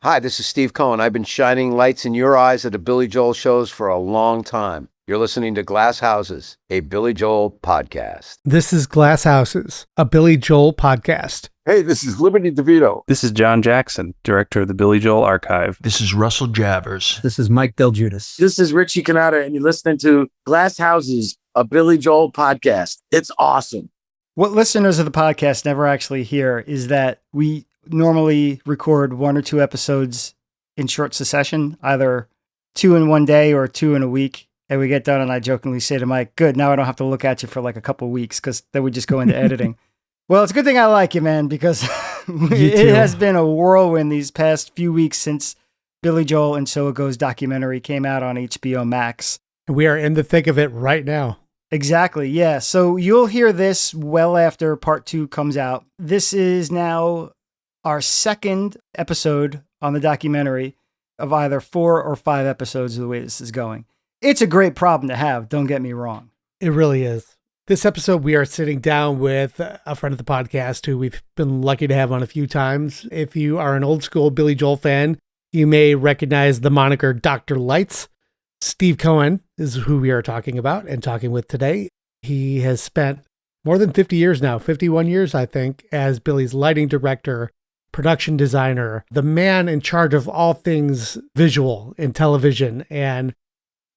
Hi, this is Steve Cohen. I've been shining lights in your eyes at the Billy Joel shows for a long time. You're listening to Glass Houses, a Billy Joel podcast. This is Glass Houses, a Billy Joel podcast. Hey, this is Liberty DeVito. This is John Jackson, director of the Billy Joel Archive. This is Russell Javers. This is Mike Del Judas. This is Richie Canada, and you're listening to Glass Houses, a Billy Joel podcast. It's awesome. What listeners of the podcast never actually hear is that we normally record 1 or 2 episodes in short succession, either 2 in one day or 2 in a week. And we get done, and I jokingly say to Mike, good, now I don't have to look at you for like a couple of weeks, because then we just go into editing. Well, it's a good thing I like you, man, because it has been a whirlwind these past few weeks since Billy Joel and So It Goes documentary came out on HBO Max. We are in the thick of it right now. Exactly, yeah. So you'll hear this well after part 2 comes out. This is now our second episode on the documentary of either 4 or 5 episodes of the way this is going. It's a great problem to have, don't get me wrong. It really is. This episode, we are sitting down with a friend of the podcast who we've been lucky to have on a few times. If you are an old school Billy Joel fan, you may recognize the moniker Dr. Lights. Steve Cohen is who we are talking about and talking with today. He has spent more than 50 years now, 51 years, I think, as Billy's lighting director, production designer, the man in charge of all things visual in television. And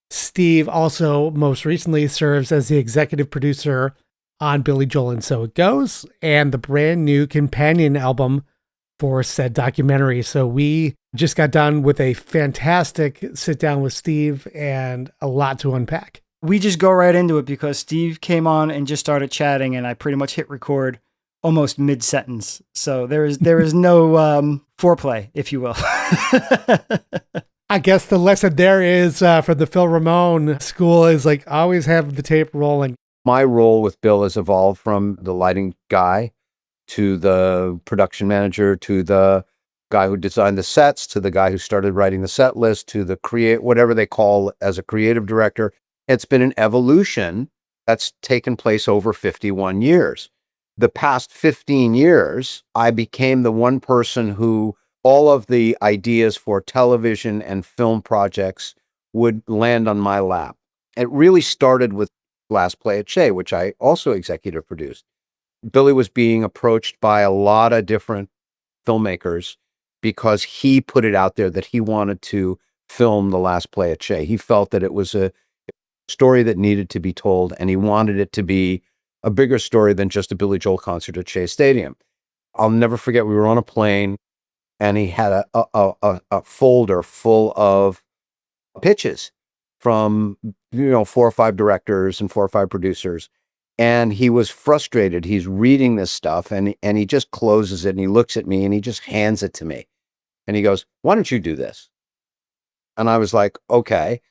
Steve also most recently serves as the executive producer on Billy Joel and So It Goes, and the brand new companion album for said documentary. So we just got done with a fantastic sit down with Steve and a lot to unpack. We just go right into it because Steve came on and just started chatting, and I pretty much hit record almost mid-sentence. So there is no foreplay, if you will. I guess the lesson there is for the Phil Ramone school is like always have the tape rolling. My role with Bill has evolved from the lighting guy to the production manager to the guy who designed the sets to the guy who started writing the set list to the whatever they call as a creative director. It's been an evolution that's taken place over 51 years. The past 15 years, I became the one person who all of the ideas for television and film projects would land on my lap. It really started with Last Play at Shea, which I also executive produced. Billy was being approached by a lot of different filmmakers because he put it out there that he wanted to film The Last Play at Shea. He felt that it was a story that needed to be told, and he wanted it to be a bigger story than just a Billy Joel concert at Shea Stadium. I'll never forget, we were on a plane, and he had a folder full of pitches from 4 or 5 directors and 4 or 5 producers. And he was frustrated. He's reading this stuff and he just closes it and he looks at me and he just hands it to me. And he goes, "Why don't you do this?" And I was like, "Okay,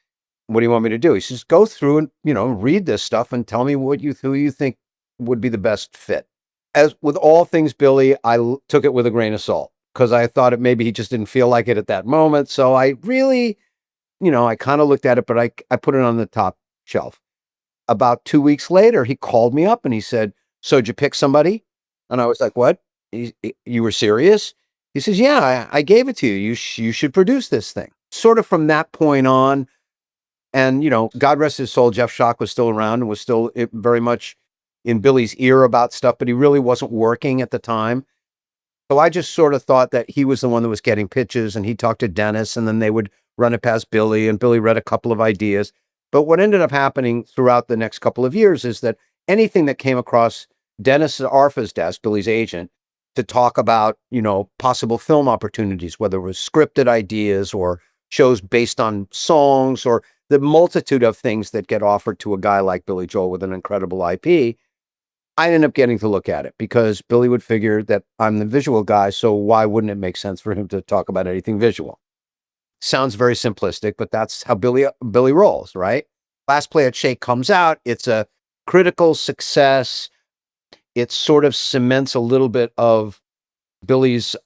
what do you want me to do?" He says, "Go through and, read this stuff and tell me who you think would be the best fit." As with all things Billy, I took it with a grain of salt because I thought maybe he just didn't feel like it at that moment. So I really, I kind of looked at it, but I put it on the top shelf. About 2 weeks later, he called me up and he said, "So did you pick somebody?" And I was like, "What? You were serious?" He says, "Yeah, I gave it to you. You should produce this thing." Sort of from that point on, and, God rest his soul, Jeff Schock was still around and was still very much in Billy's ear about stuff, but he really wasn't working at the time. So I just sort of thought that he was the one that was getting pitches, and he talked to Dennis, and then they would run it past Billy, and Billy read a couple of ideas. But what ended up happening throughout the next couple of years is that anything that came across Dennis Arfa's desk, Billy's agent, to talk about, possible film opportunities, whether it was scripted ideas or shows based on songs or the multitude of things that get offered to a guy like Billy Joel with an incredible IP, I ended up getting to look at it because Billy would figure that I'm the visual guy, so why wouldn't it make sense for him to talk about anything visual? Sounds very simplistic, but that's how Billy rolls, right? Last Play at Shea comes out. It's a critical success. It sort of cements a little bit of Billy's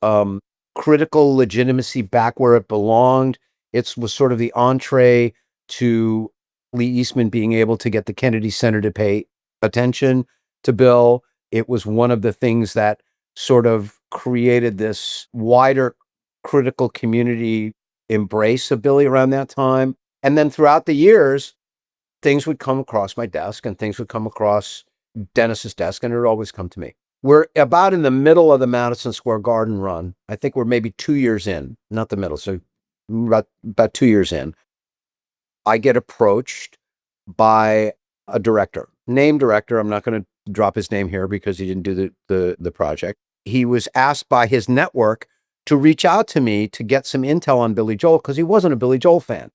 critical legitimacy back where it belonged. It was sort of the entree to Lee Eastman being able to get the Kennedy Center to pay attention to Bill. It was one of the things that sort of created this wider critical community embrace of Billy around that time. And then throughout the years, things would come across my desk and things would come across Dennis's desk, and it would always come to me. We're about in the middle of the Madison Square Garden run. I think we're maybe 2 years in, not the middle. So about 2 years in, I get approached by a director, named director. I'm not going to drop his name here because he didn't do the project. He was asked by his network to reach out to me to get some intel on Billy Joel because he wasn't a Billy Joel fan.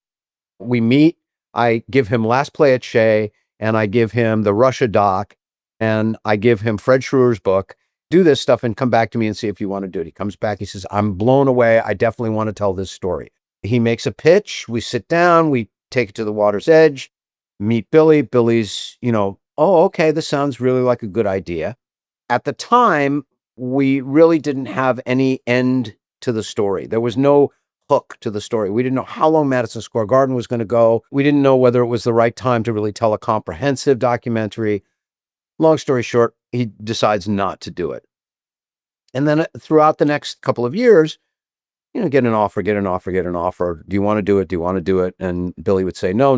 We meet, I give him Last Play at Shea, and I give him the Russia doc, and I give him Fred Schroer's book. Do this stuff and come back to me and see if you want to do it. He comes back, he says, I'm blown away. I definitely want to tell this story. He makes a pitch. We sit down, we take it to the water's edge, meet Billy. Billy's, oh, okay, this sounds really like a good idea. At the time, we really didn't have any end to the story. There was no hook to the story. We didn't know how long Madison Square Garden was going to go. We didn't know whether it was the right time to really tell a comprehensive documentary. Long story short, he decides not to do it. And then throughout the next couple of years, get an offer. Do you want to do it? Do you want to do it? And Billy would say, no.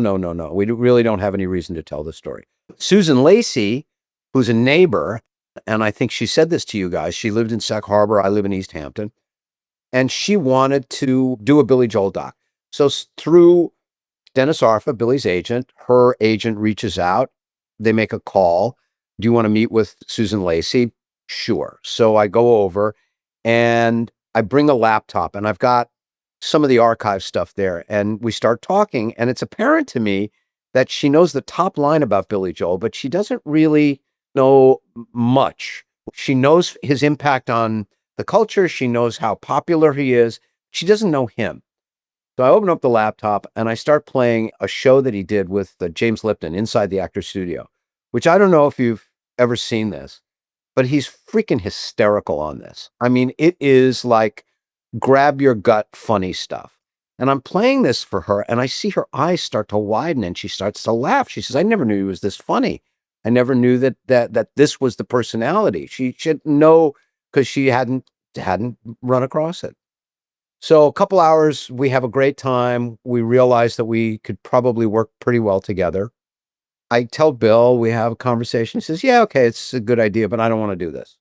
We really don't have any reason to tell this story. Susan Lacy, who's a neighbor, and I think she said this to you guys. She lived in Sag Harbor. I live in East Hampton. And she wanted to do a Billy Joel doc. So through Dennis Arfa, Billy's agent, her agent reaches out. They make a call. Do you want to meet with Susan Lacy? Sure. So I go over and I bring a laptop and I've got some of the archive stuff there. And we start talking, and it's apparent to me that she knows the top line about Billy Joel, but she doesn't really know much. She knows his impact on the culture. She knows how popular he is. She doesn't know him. So I open up the laptop and I start playing a show that he did with James Lipton inside the Actors Studio, which I don't know if you've ever seen this, but he's freaking hysterical on this. I mean, it is like grab your gut funny stuff. And I'm playing this for her and I see her eyes start to widen and she starts to laugh. She says, I never knew he was this funny. I never knew that this was the personality. She should know because she hadn't run across it. So a couple hours, we have a great time. We realize that we could probably work pretty well together. I tell Bill, we have a conversation. He says, yeah, okay, it's a good idea, but I don't want to do this.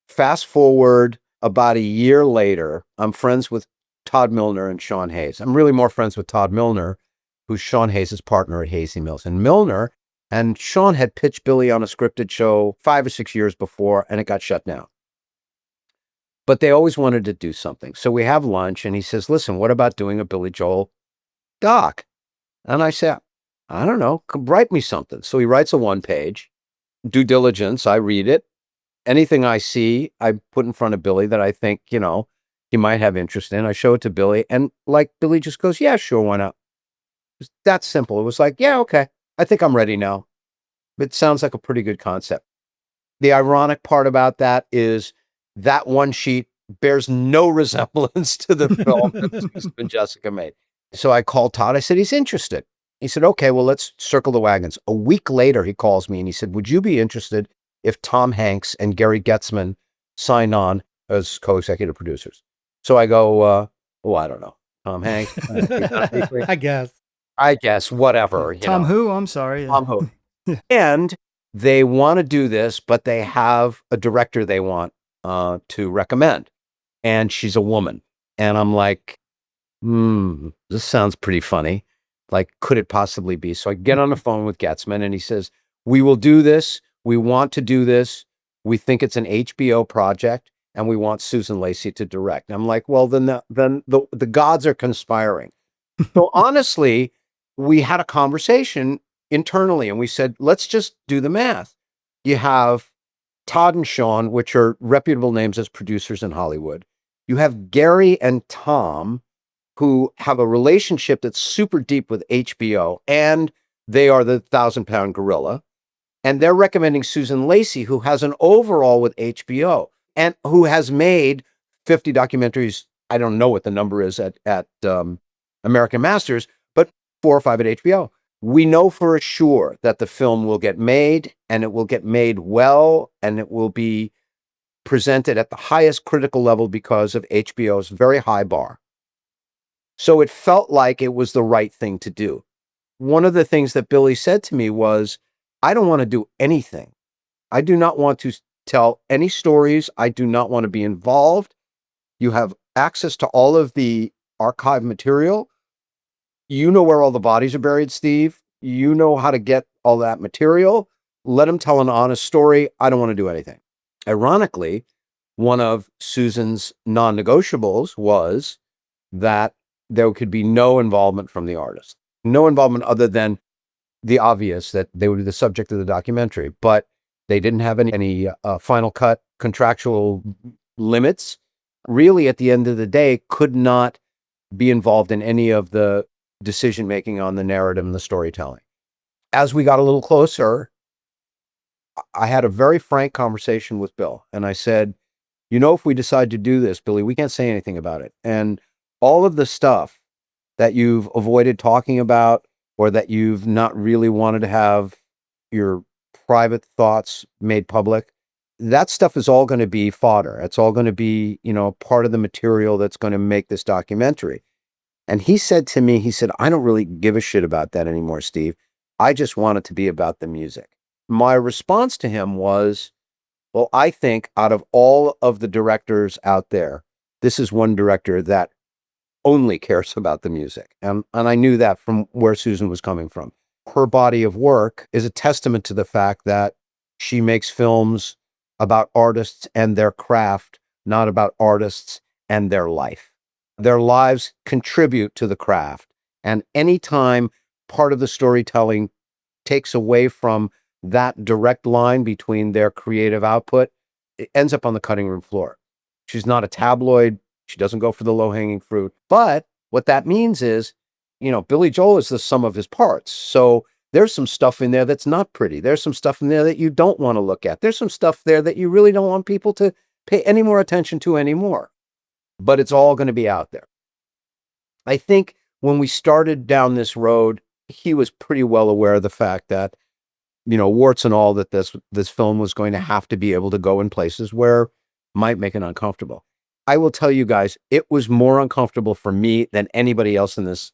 Fast forward about a year later, I'm friends with Todd Milner and Sean Hayes. I'm really more friends with Todd Milner, who's Sean Hayes' partner at Hazy Mills. And Milner and Sean had pitched Billy on a scripted show 5 or 6 years before, and it got shut down. But they always wanted to do something. So we have lunch, and he says, listen, what about doing a Billy Joel doc? And I say, I don't know, write me something. So he writes a 1-page, due diligence. I read it. Anything I see, I put in front of Billy that I think, he might have interest in. I show it to Billy, and Billy just goes, yeah, sure, why not? It was that simple. It was like, yeah, okay, I think I'm ready now. It sounds like a pretty good concept. The ironic part about that is that one sheet bears no resemblance to the film that Susan and Jessica made. So I called Todd. I said, he's interested. He said, okay, well, let's circle the wagons. A week later, he calls me and he said, would you be interested if Tom Hanks and Gary Getzman signed on as co-executive producers? So I go, I don't know. Tom Hanks. I guess, whatever. Tom who? I'm sorry. Tom who. And they want to do this, but they have a director they want to recommend. And she's a woman. And I'm like, this sounds pretty funny. Could it possibly be? So I get on the phone with Getzman and he says, we will do this. We want to do this. We think it's an HBO project and we want Susan Lacy to direct. And I'm like, well, then the gods are conspiring. So honestly, we had a conversation internally and we said, let's just do the math. You have Todd and Sean, which are reputable names as producers in Hollywood. You have Gary and Tom, who have a relationship that's super deep with HBO, and they are the 1,000-pound gorilla. And they're recommending Susan Lacy, who has an overall with HBO and who has made 50 documentaries. I don't know what the number is at American Masters, but 4 or 5 at HBO. We know for sure that the film will get made and it will get made well and it will be presented at the highest critical level because of HBO's very high bar. So it felt like it was the right thing to do. One of the things that Billy said to me was, I don't want to do anything. I do not want to tell any stories. I do not want to be involved. You have access to all of the archive material. You know where all the bodies are buried, Steve. You know how to get all that material. Let them tell an honest story. I don't want to do anything. Ironically, one of Susan's non-negotiables was that there could be no involvement from the artist. No involvement other than the obvious that they would be the subject of the documentary, but they didn't have any final cut contractual limits. Really, at the end of the day, could not be involved in any of the decision making on the narrative and the storytelling. As we got a little closer, I had a very frank conversation with Bill, and I said, you know, if we decide to do this, Billy, we can't say anything about it. And all of the stuff that you've avoided talking about, or that you've not really wanted to have your private thoughts made public, that stuff is all going to be fodder. It's all going to be, you know, part of the material that's going to make this documentary. And he said to me, he said, I don't really give a shit about that anymore, Steve. I just want it to be about the music. My response to him was, well, I think out of all of the directors out there, this is one director that only cares about the music. And I knew that from where Susan was coming from. Her body of work is a testament to the fact that she makes films about artists and their craft, not about artists and their life. Their lives contribute to the craft. And anytime part of the storytelling takes away from that direct line between their creative output, it ends up on the cutting room floor. She's not a tabloid. She doesn't go for the low-hanging fruit. But what that means is, you know, Billy Joel is the sum of his parts. So there's some stuff in there that's not pretty. There's some stuff in there that you don't want to look at. There's some stuff there that you really don't want people to pay any more attention to anymore. But it's all going to be out there. I think when we started down this road, he was pretty well aware of the fact that, you know, warts and all, that this film was going to have to be able to go in places where might make it uncomfortable. I will tell you guys, it was more uncomfortable for me than anybody else in this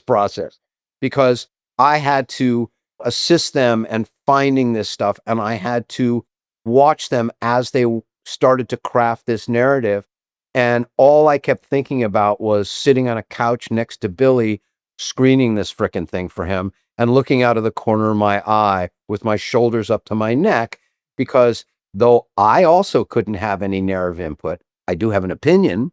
process, because I had to assist them in finding this stuff, and I had to watch them as they started to craft this narrative. And all I kept thinking about was sitting on a couch next to Billy, screening this frickin' thing for him and looking out of the corner of my eye with my shoulders up to my neck, because though I also couldn't have any narrative input, I do have an opinion,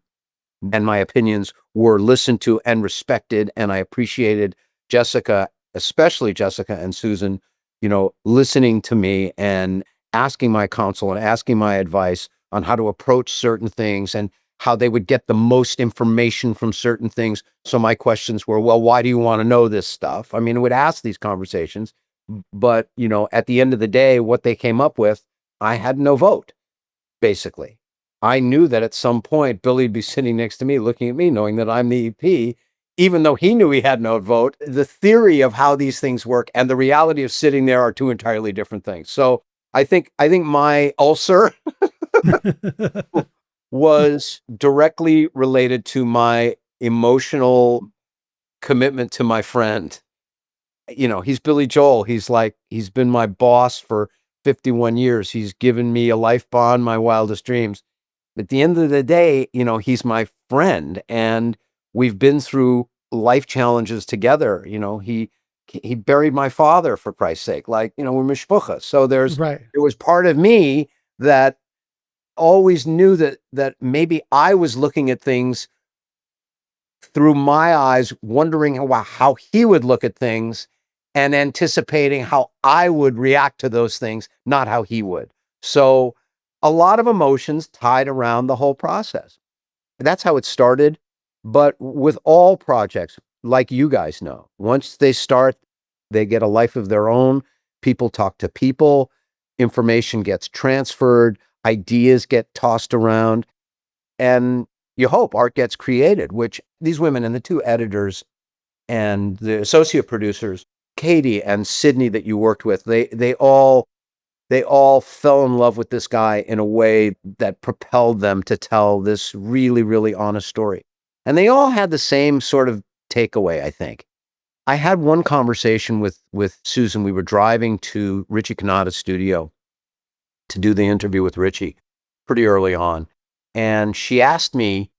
and my opinions were listened to and respected. And I appreciated Jessica, especially Jessica and Susan, you know, listening to me and asking my counsel and asking my advice on how to approach certain things and how they would get the most information from certain things. So my questions were, well, why do you want to know this stuff? I mean, I would ask these conversations, but, you know, at the end of the day, what they came up with, I had no vote, basically. I knew that at some point, Billy'd be sitting next to me, looking at me, knowing that I'm the EP, even though he knew he had no vote. The theory of how these things work and the reality of sitting there are two entirely different things. So I think my ulcer was directly related to my emotional commitment to my friend. You know, he's Billy Joel. He's been my boss for 51 years. He's given me a life bond, my wildest dreams. At the end of the day, you know, he's my friend, and we've been through life challenges together. You know, he buried my father, for Christ's sake, like, you know, we're mishpucha. So there was part of me that always knew that maybe I was looking at things through my eyes, wondering how he would look at things and anticipating how I would react to those things, not how he would. So a lot of emotions tied around the whole process. That's how it started. But with all projects, like you guys know, once they start, they get a life of their own. People talk to people, information gets transferred, ideas get tossed around, and you hope art gets created, which these women and the two editors and the associate producers, Katie and Sydney, that you worked with, they all they all fell in love with this guy in a way that propelled them to tell this really, really honest story. And they all had the same sort of takeaway, I think. I had one conversation with Susan. We were driving to Richie Cannata's studio to do the interview with Richie pretty early on. And she asked me,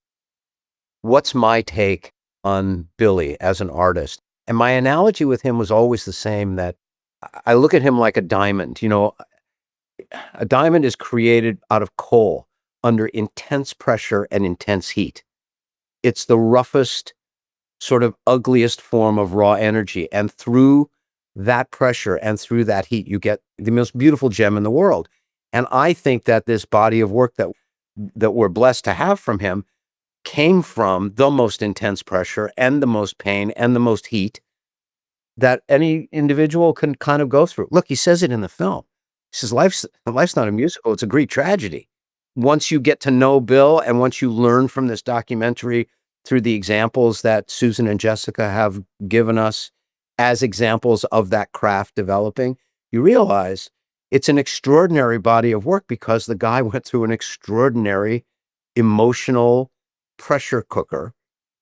what's my take on Billy as an artist? And my analogy with him was always the same, that I look at him like a diamond. You know, a diamond is created out of coal under intense pressure and intense heat. It's the roughest, sort of ugliest form of raw energy. And through that pressure and through that heat, you get the most beautiful gem in the world. And I think that this body of work that we're blessed to have from him came from the most intense pressure and the most pain and the most heat that any individual can kind of go through. Look, he says it in the film. He says, life's not a musical, it's a Greek tragedy. Once you get to know Bill and once you learn from this documentary through the examples that Susan and Jessica have given us as examples of that craft developing, you realize it's an extraordinary body of work because the guy went through an extraordinary emotional pressure cooker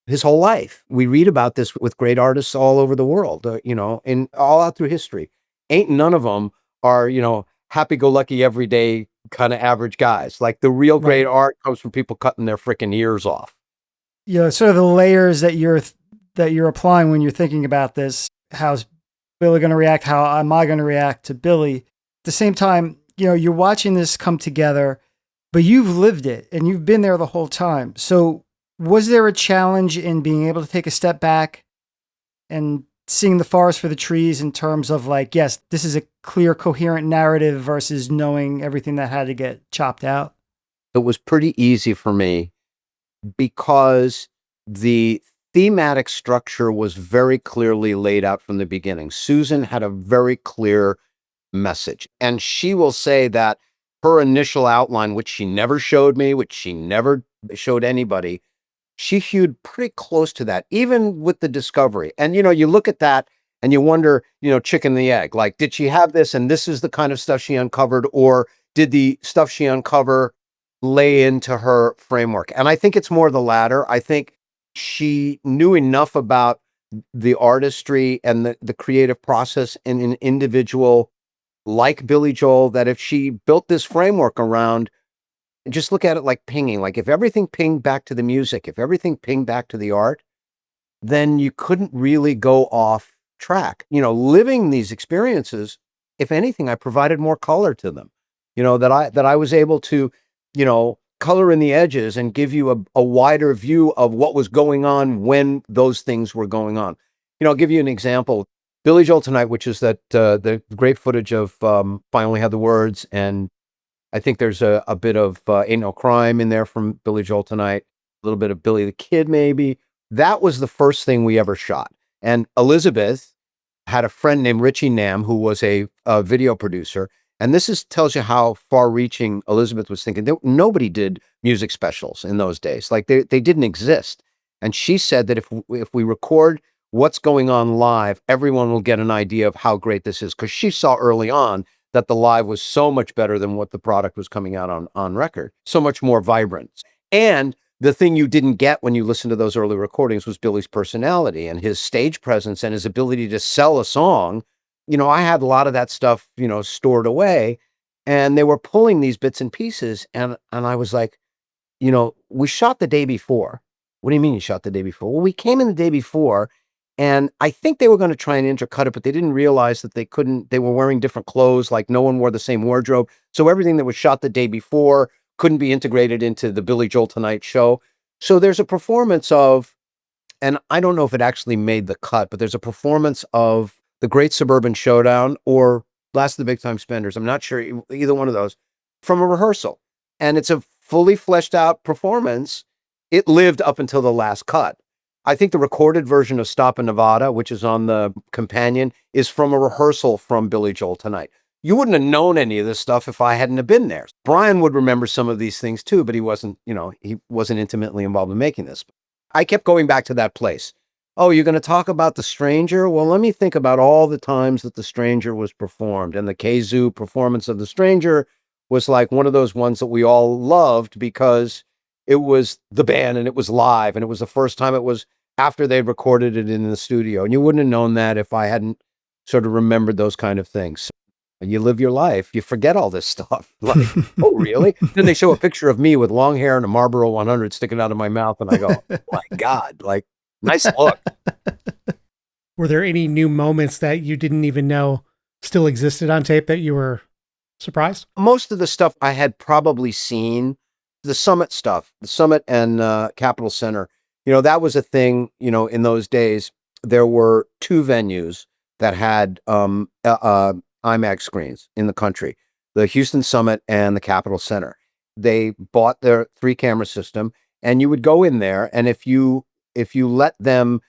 his whole life. We read about this with great artists all over the world, and all out through history. Ain't none of them are, happy-go-lucky, everyday kind of average guys. Like the real great art comes from people cutting their freaking ears off. Sort of the layers that you're applying when you're thinking about this. How's Billy going to react? How am I going to react to Billy? At the same time, you're watching this come together, but you've lived it and you've been there the whole time. So was there a challenge in being able to take a step back and seeing the forest for the trees in terms of like, yes, this is a clear, coherent narrative versus knowing everything that had to get chopped out? It was pretty easy for me because the thematic structure was very clearly laid out from the beginning. Susan had a very clear message, and she will say that her initial outline, which she never showed me, which she never showed anybody, she hewed pretty close to that, even with the discovery. And, you look at that and you wonder, chicken and the egg, like, did she have this and this is the kind of stuff she uncovered, or did the stuff she uncover lay into her framework? And I think it's more the latter. I think she knew enough about the artistry and the creative process in an individual like Billy Joel that if she built this framework around, just look at it like pinging, like if everything pinged back to the music, if everything pinged back to the art, then you couldn't really go off track. Living these experiences, if anything, I provided more color to them, that I was able to, color in the edges and give you a wider view of what was going on when those things were going on. I'll give you an example. Billy Joel Tonight, which is that the great footage of Finally Had the Words, and I think there's a bit of Ain't No Crime in there from Billy Joel Tonight, a little bit of Billy the Kid maybe. That was the first thing we ever shot. And Elizabeth had a friend named Richie Nam, who was a video producer. And this tells you how far-reaching Elizabeth was thinking. Nobody did music specials in those days. Like they didn't exist. And she said that if we record what's going on live, everyone will get an idea of how great this is. Because she saw early on that the live was so much better than what the product was coming out on record. So much more vibrant. And the thing you didn't get when you listened to those early recordings was Billy's personality and his stage presence and his ability to sell a song. I had a lot of that stuff, stored away, and they were pulling these bits and pieces. And I was like, we shot the day before. What do you mean you shot the day before? Well, we came in the day before, and I think they were going to try and intercut it, but they didn't realize that they couldn't. They were wearing different clothes, like no one wore the same wardrobe. So everything that was shot the day before couldn't be integrated into the Billy Joel Tonight show. So there's a performance of, and I don't know if it actually made the cut, but there's a performance of The Great Suburban Showdown or Last of the Big Time Spenders. I'm not sure, either one of those, from a rehearsal. And it's a fully fleshed out performance. It lived up until the last cut. I think the recorded version of Stop in Nevada, which is on the companion, is from a rehearsal from Billy Joel Tonight. You wouldn't have known any of this stuff if I hadn't have been there. Brian would remember some of these things too, but he wasn't intimately involved in making this. I kept going back to that place. oh, you're going to talk about The Stranger? Well, let me think about all the times that The Stranger was performed. And the Kazoo performance of The Stranger was like one of those ones that we all loved because it was the band and it was live. And it was the first time it was after they'd recorded it in the studio. And you wouldn't have known that if I hadn't sort of remembered those kind of things. You live your life, you forget all this stuff. Like, oh, really? Then they show a picture of me with long hair and a Marlboro 100 sticking out of my mouth. And I go, oh my God, like, nice look. Were there any new moments that you didn't even know still existed on tape that you were surprised? Most of the stuff I had probably seen, the Summit stuff, the Summit and Capitol Center, that was a thing, in those days. There were two venues that had IMAX screens in the country, the Houston Summit and the Capitol Center. They bought their 3-camera system, and you would go in there, and if you let them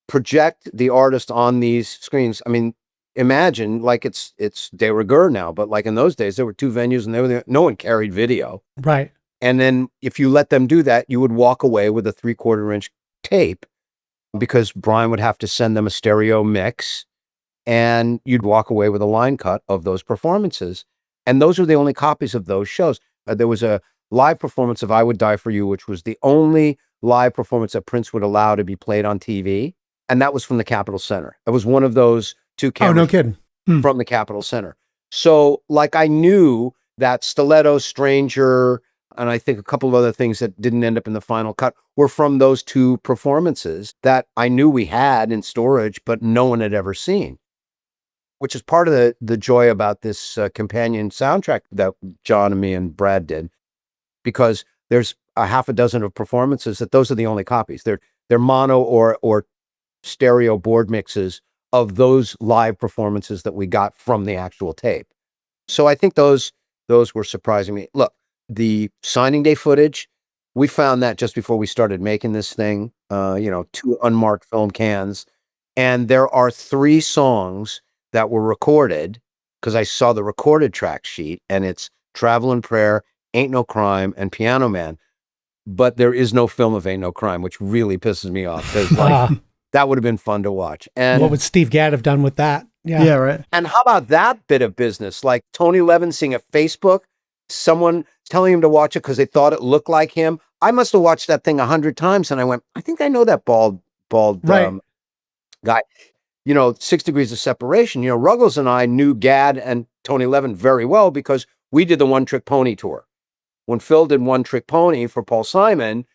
project the artist on these screens, I mean, imagine like it's de rigueur now, but like in those days, there were two venues and no one carried video. Right. And then if you let them do that, you would walk away with a 3/4 inch tape because Brian would have to send them a stereo mix, and you'd walk away with a line cut of those performances. And those were the only copies of those shows. There was a live performance of I Would Die For You, which was the only live performance that Prince would allow to be played on TV. And that was from the Capitol Center. It was one of those two cameras. Oh, no kidding. From the Capitol Center. So like I knew that Stiletto, Stranger, and I think a couple of other things that didn't end up in the final cut were from those two performances that I knew we had in storage, but no one had ever seen. Which is part of the joy about this companion soundtrack that John and me and Brad did, because there's a half a dozen of performances that those are the only copies. They're mono or stereo board mixes of those live performances that we got from the actual tape. So I think those were surprising me. Look, the signing day footage, we found that just before we started making this thing, 2 unmarked film cans, and there are 3 songs that were recorded because I saw the recorded track sheet, and it's Travel and Prayer, Ain't No Crime, and Piano Man. But there is no film of Ain't No Crime, which really pisses me off because that would have been fun to watch. And what would Steve Gadd have done with that? Yeah, right. And how about that bit of business? Like Tony Levin seeing a Facebook, someone telling him to watch it because they thought it looked like him. I must have watched that thing 100 times, and I went, I think I know that bald Right. guy. 6 Degrees of Separation. Ruggles and I knew Gadd and Tony Levin very well because we did the One Trick Pony tour. When Phil did One Trick Pony for Paul Simon,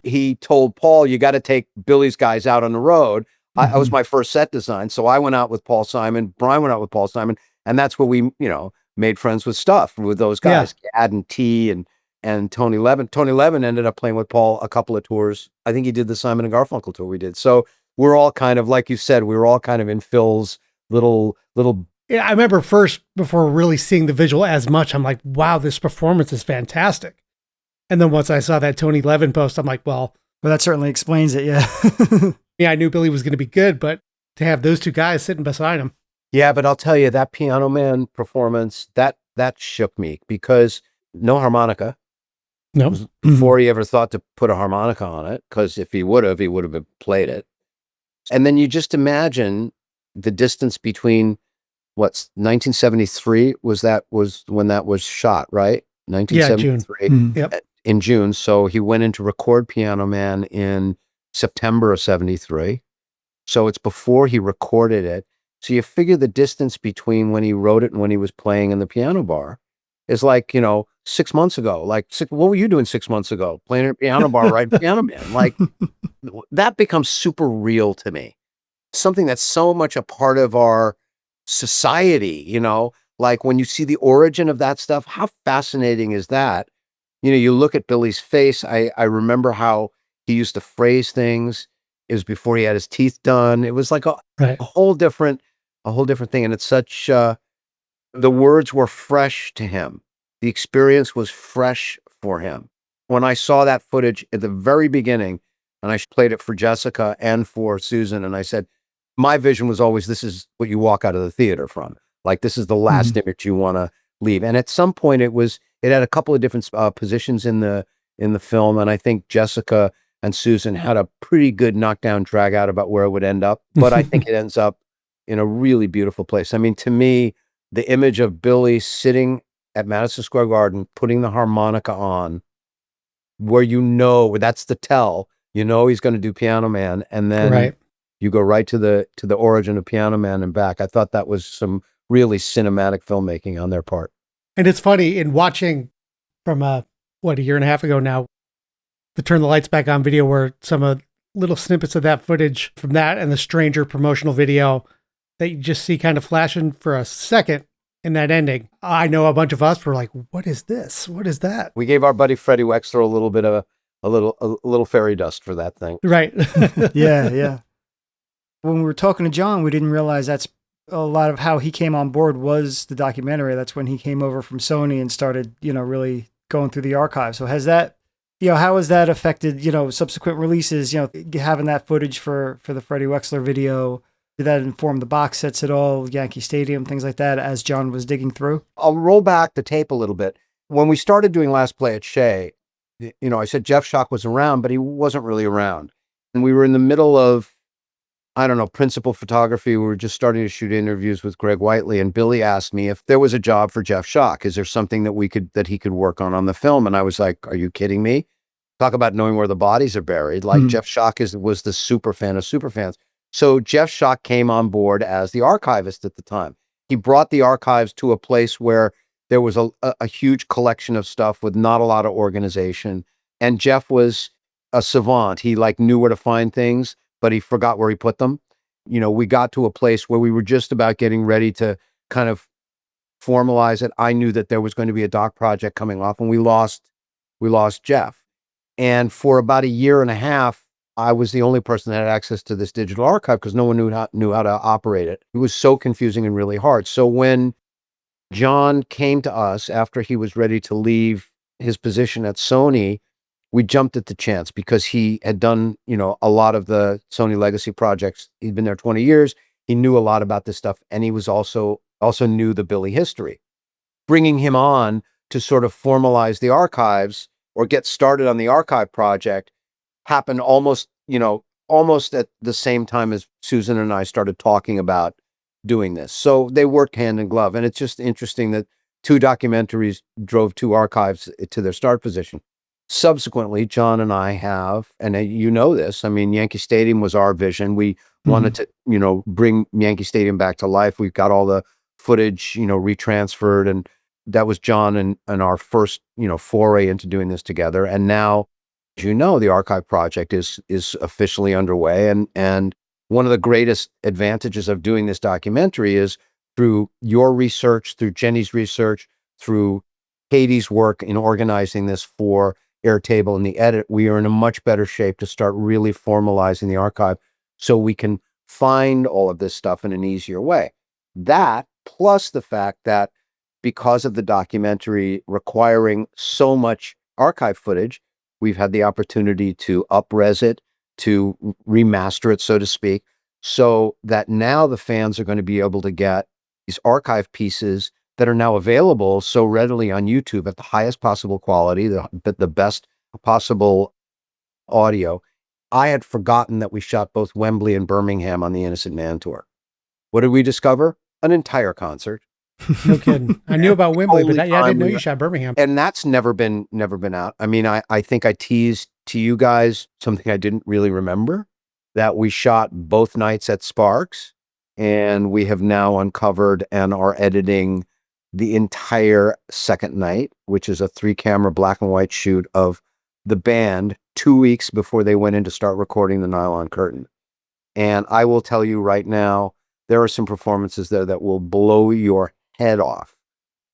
he told Paul, you got to take Billy's guys out on the road. I was my first set design. So I went out with Paul Simon, Brian went out with Paul Simon, and that's where we, made friends with those guys, Gadd and T and Tony Levin. Tony Levin ended up playing with Paul a couple of tours. I think he did the Simon and Garfunkel tour we did. So we're all kind of, like you said, we were all kind of in Phil's little. Yeah, I remember first, before really seeing the visual as much, I'm like, wow, this performance is fantastic. And then once I saw that Tony Levin post, I'm like, well, that certainly explains it. Yeah. Yeah, I knew Billy was going to be good, but to have those two guys sitting beside him. Yeah, but I'll tell you, that Piano Man performance, that shook me because no harmonica. No. Before he ever thought to put a harmonica on it, because if he would have played it. And then you just imagine the distance between 1973 was when that was shot, right? 1973. Yeah, June. Yep. In June. So he went in to record Piano Man in September of 73. So it's before he recorded it. So you figure the distance between when he wrote it and when he was playing in the piano bar is like, 6 months ago. Like, what were you doing 6 months ago? Playing at a piano bar, writing Piano Man. Like, that becomes super real to me. Something that's so much a part of our society, like when you see the origin of that stuff, how fascinating is that? You look at Billy's face. I remember how he used to phrase things. It was before he had his teeth done. It was like a whole different thing. And it's such, the words were fresh to him. The experience was fresh for him. When I saw that footage at the very beginning, and I played it for Jessica and for Susan, and I said, my vision was always, this is what you walk out of the theater from. Like, this is the last image you want to leave. And at some point it had a couple of different positions in the film. And I think Jessica and Susan had a pretty good knockdown drag out about where it would end up. But I think it ends up in a really beautiful place. I mean, to me, the image of Billy sitting at Madison Square Garden, putting the harmonica on, where that's the tell, he's going to do Piano Man, and then Right. you go right to the origin of Piano Man and back. I thought that was some really cinematic filmmaking on their part. And it's funny in watching from a year and a half ago now, the Turn the Lights Back On video, where some of little snippets of that footage from that and the Stranger promotional video that you just see kind of flashing for a second in that ending. I know a bunch of us were like, what is this? What is that? We gave our buddy Freddie Wexler a little bit of a little fairy dust for that thing. Right. Yeah. When we were talking to John, we didn't realize that's a lot of how he came on board was the documentary. That's when he came over from Sony and started, really going through the archive. So has that, how has that affected, subsequent releases, having that footage for the Freddie Wexler video? Did that inform the box sets at all, Yankee Stadium, things like that, as John was digging through? I'll roll back the tape a little bit. When we started doing Last Play at Shea, I said Jeff Schock was around, but he wasn't really around. And we were in the middle of, principal photography. We were just starting to shoot interviews with Greg Whiteley, and Billy asked me if there was a job for Jeff Schock. Is there something that he could work on the film? And I was like, are you kidding me? Talk about knowing where the bodies are buried. Like Jeff Schock was the super fan of super fans. So Jeff Schock came on board as the archivist at the time. He brought the archives to a place where there was a huge collection of stuff with not a lot of organization. And Jeff was a savant. He knew where to find things, but he forgot where he put them. We got to a place where we were just about getting ready to kind of formalize it. I knew that there was going to be a doc project coming off, and we lost Jeff. And for about a year and a half, I was the only person that had access to this digital archive because no one knew how to operate it. It was so confusing and really hard. So when John came to us after he was ready to leave his position at Sony, we jumped at the chance because he had done, a lot of the Sony legacy projects. He'd been there 20 years. He knew a lot about this stuff, and he was also knew the Billy history. Bringing him on to sort of formalize the archives or get started on the archive project happened almost at the same time as Susan and I started talking about doing this. So they worked hand in glove. And it's just interesting that two documentaries drove two archives to their start position. Subsequently, John and I have, and this, Yankee Stadium was our vision. We wanted to, bring Yankee Stadium back to life. We've got all the footage, retransferred, and that was John and our first, foray into doing this together. And now, as the archive project is officially underway. And one of the greatest advantages of doing this documentary is through your research, through Jenny's research, through Katie's work in organizing this for Airtable and the edit, we are in a much better shape to start really formalizing the archive so we can find all of this stuff in an easier way. That, plus the fact that because of the documentary requiring so much archive footage, we've had the opportunity to up-res it, to remaster it, so to speak, so that now the fans are going to be able to get these archive pieces that are now available so readily on YouTube at the highest possible quality, the best possible audio. I had forgotten that we shot both Wembley and Birmingham on the Innocent Man tour. What did we discover? An entire concert. No kidding. I knew about Wembley, but I didn't know you shot Birmingham. And that's never been out. I think I teased to you guys something I didn't really remember, that we shot both nights at Sparks, and we have now uncovered and are editing the entire second night, which is a 3-camera black and white shoot of the band 2 weeks before they went in to start recording the Nylon Curtain. And I will tell you right now, there are some performances there that will blow your head off.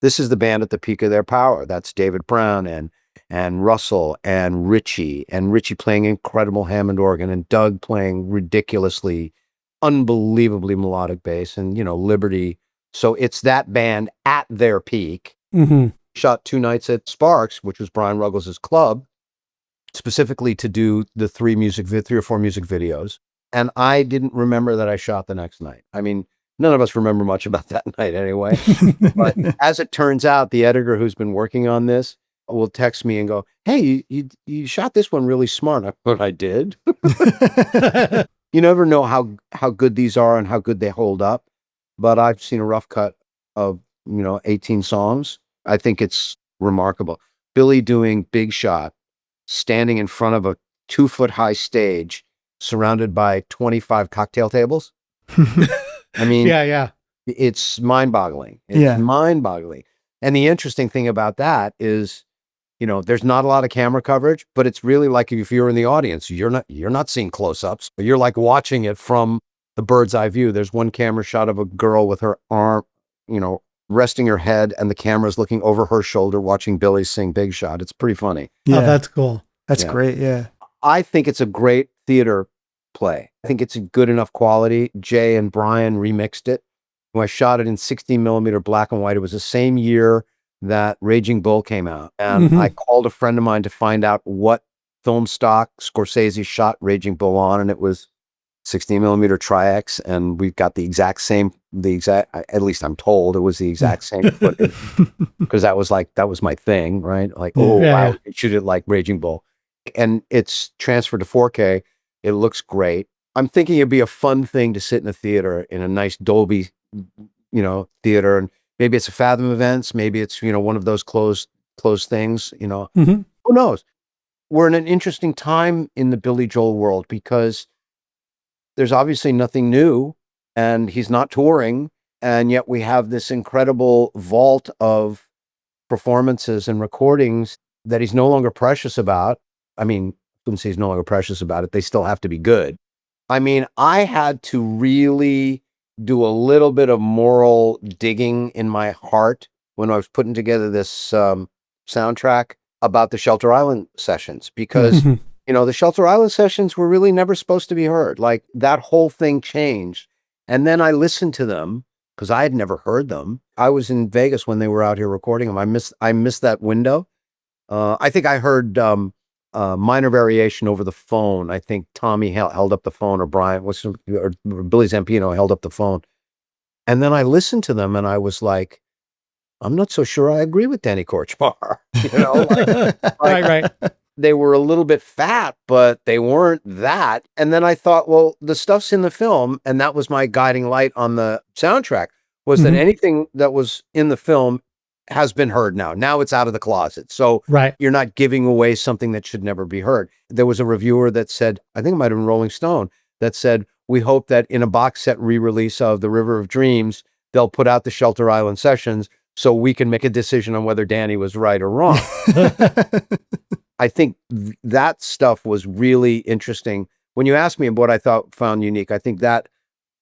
This is the band at the peak of their power. That's David Brown and Russell and Richie playing incredible Hammond organ, and Doug playing ridiculously, unbelievably melodic bass, and Liberty. So it's that band at their peak. Shot 2 nights at Sparks, which was Brian Ruggles' club, specifically to do the 3 or 4 music videos. And I didn't remember that I shot the next night. None of us remember much about that night anyway. But as it turns out, the editor who's been working on this will text me and go, "Hey, you shot this one really smart." But I did. You never know how good these are and how good they hold up. But I've seen a rough cut of 18 songs. I think it's remarkable. Billy doing Big Shot, standing in front of a 2-foot high stage, surrounded by 25 cocktail tables. I mean, yeah. it's mind-boggling. It's Yeah. mind-boggling. And the interesting thing about that is, there's not a lot of camera coverage, but it's really like if you're in the audience, you're not seeing close-ups. You're like watching it from the bird's eye view. There's one camera shot of a girl with her arm, resting her head, and the camera's looking over her shoulder, watching Billy sing Big Shot. It's pretty funny. Yeah. Oh, that's cool. That's Yeah. great. Yeah. I think it's a great theater play. I think it's a good enough quality. Jay and Brian remixed it. When I shot it in 16 millimeter black and white, it was the same year that Raging Bull came out. And I called a friend of mine to find out what film stock Scorsese shot Raging Bull on. And it was 16 millimeter Tri-X. And we've got the exact, at least I'm told it was the exact same footage. Because that was my thing, right? Like, wow, shoot it like Raging Bull. And it's transferred to 4K. It looks great. I'm thinking it'd be a fun thing to sit in a theater in a nice Dolby, theater, and maybe it's a Fathom Events, maybe it's one of those closed things. Who knows? We're in an interesting time in the Billy Joel world because there's obviously nothing new, and he's not touring, and yet we have this incredible vault of performances and recordings that he's no longer precious about. I mean, I wouldn't say he's no longer precious about it. They still have to be good. I mean, I had to really do a little bit of moral digging in my heart when I was putting together this soundtrack about the Shelter Island sessions, because, the Shelter Island sessions were really never supposed to be heard. Like, that whole thing changed. And then I listened to them because I had never heard them. I was in Vegas when they were out here recording them. I missed that window. I think I heard Minor Variation over the phone. I think Tommy held up the phone, or Brian or Billy Zampino held up the phone. And then I listened to them and I was like, I'm not so sure I agree with Danny Korchmar. Right. They were a little bit fat, but they weren't that. And then I thought, well, the stuff's in the film. And that was my guiding light on the soundtrack, was that anything that was in the film has been heard now. Now it's out of the closet. So you're not giving away something that should never be heard. There was a reviewer that said, I think it might have been Rolling Stone, that said, we hope that in a box set re-release of The River of Dreams, they'll put out the Shelter Island sessions so we can make a decision on whether Danny was right or wrong. I think that stuff was really interesting. When you asked me what I found unique, I think that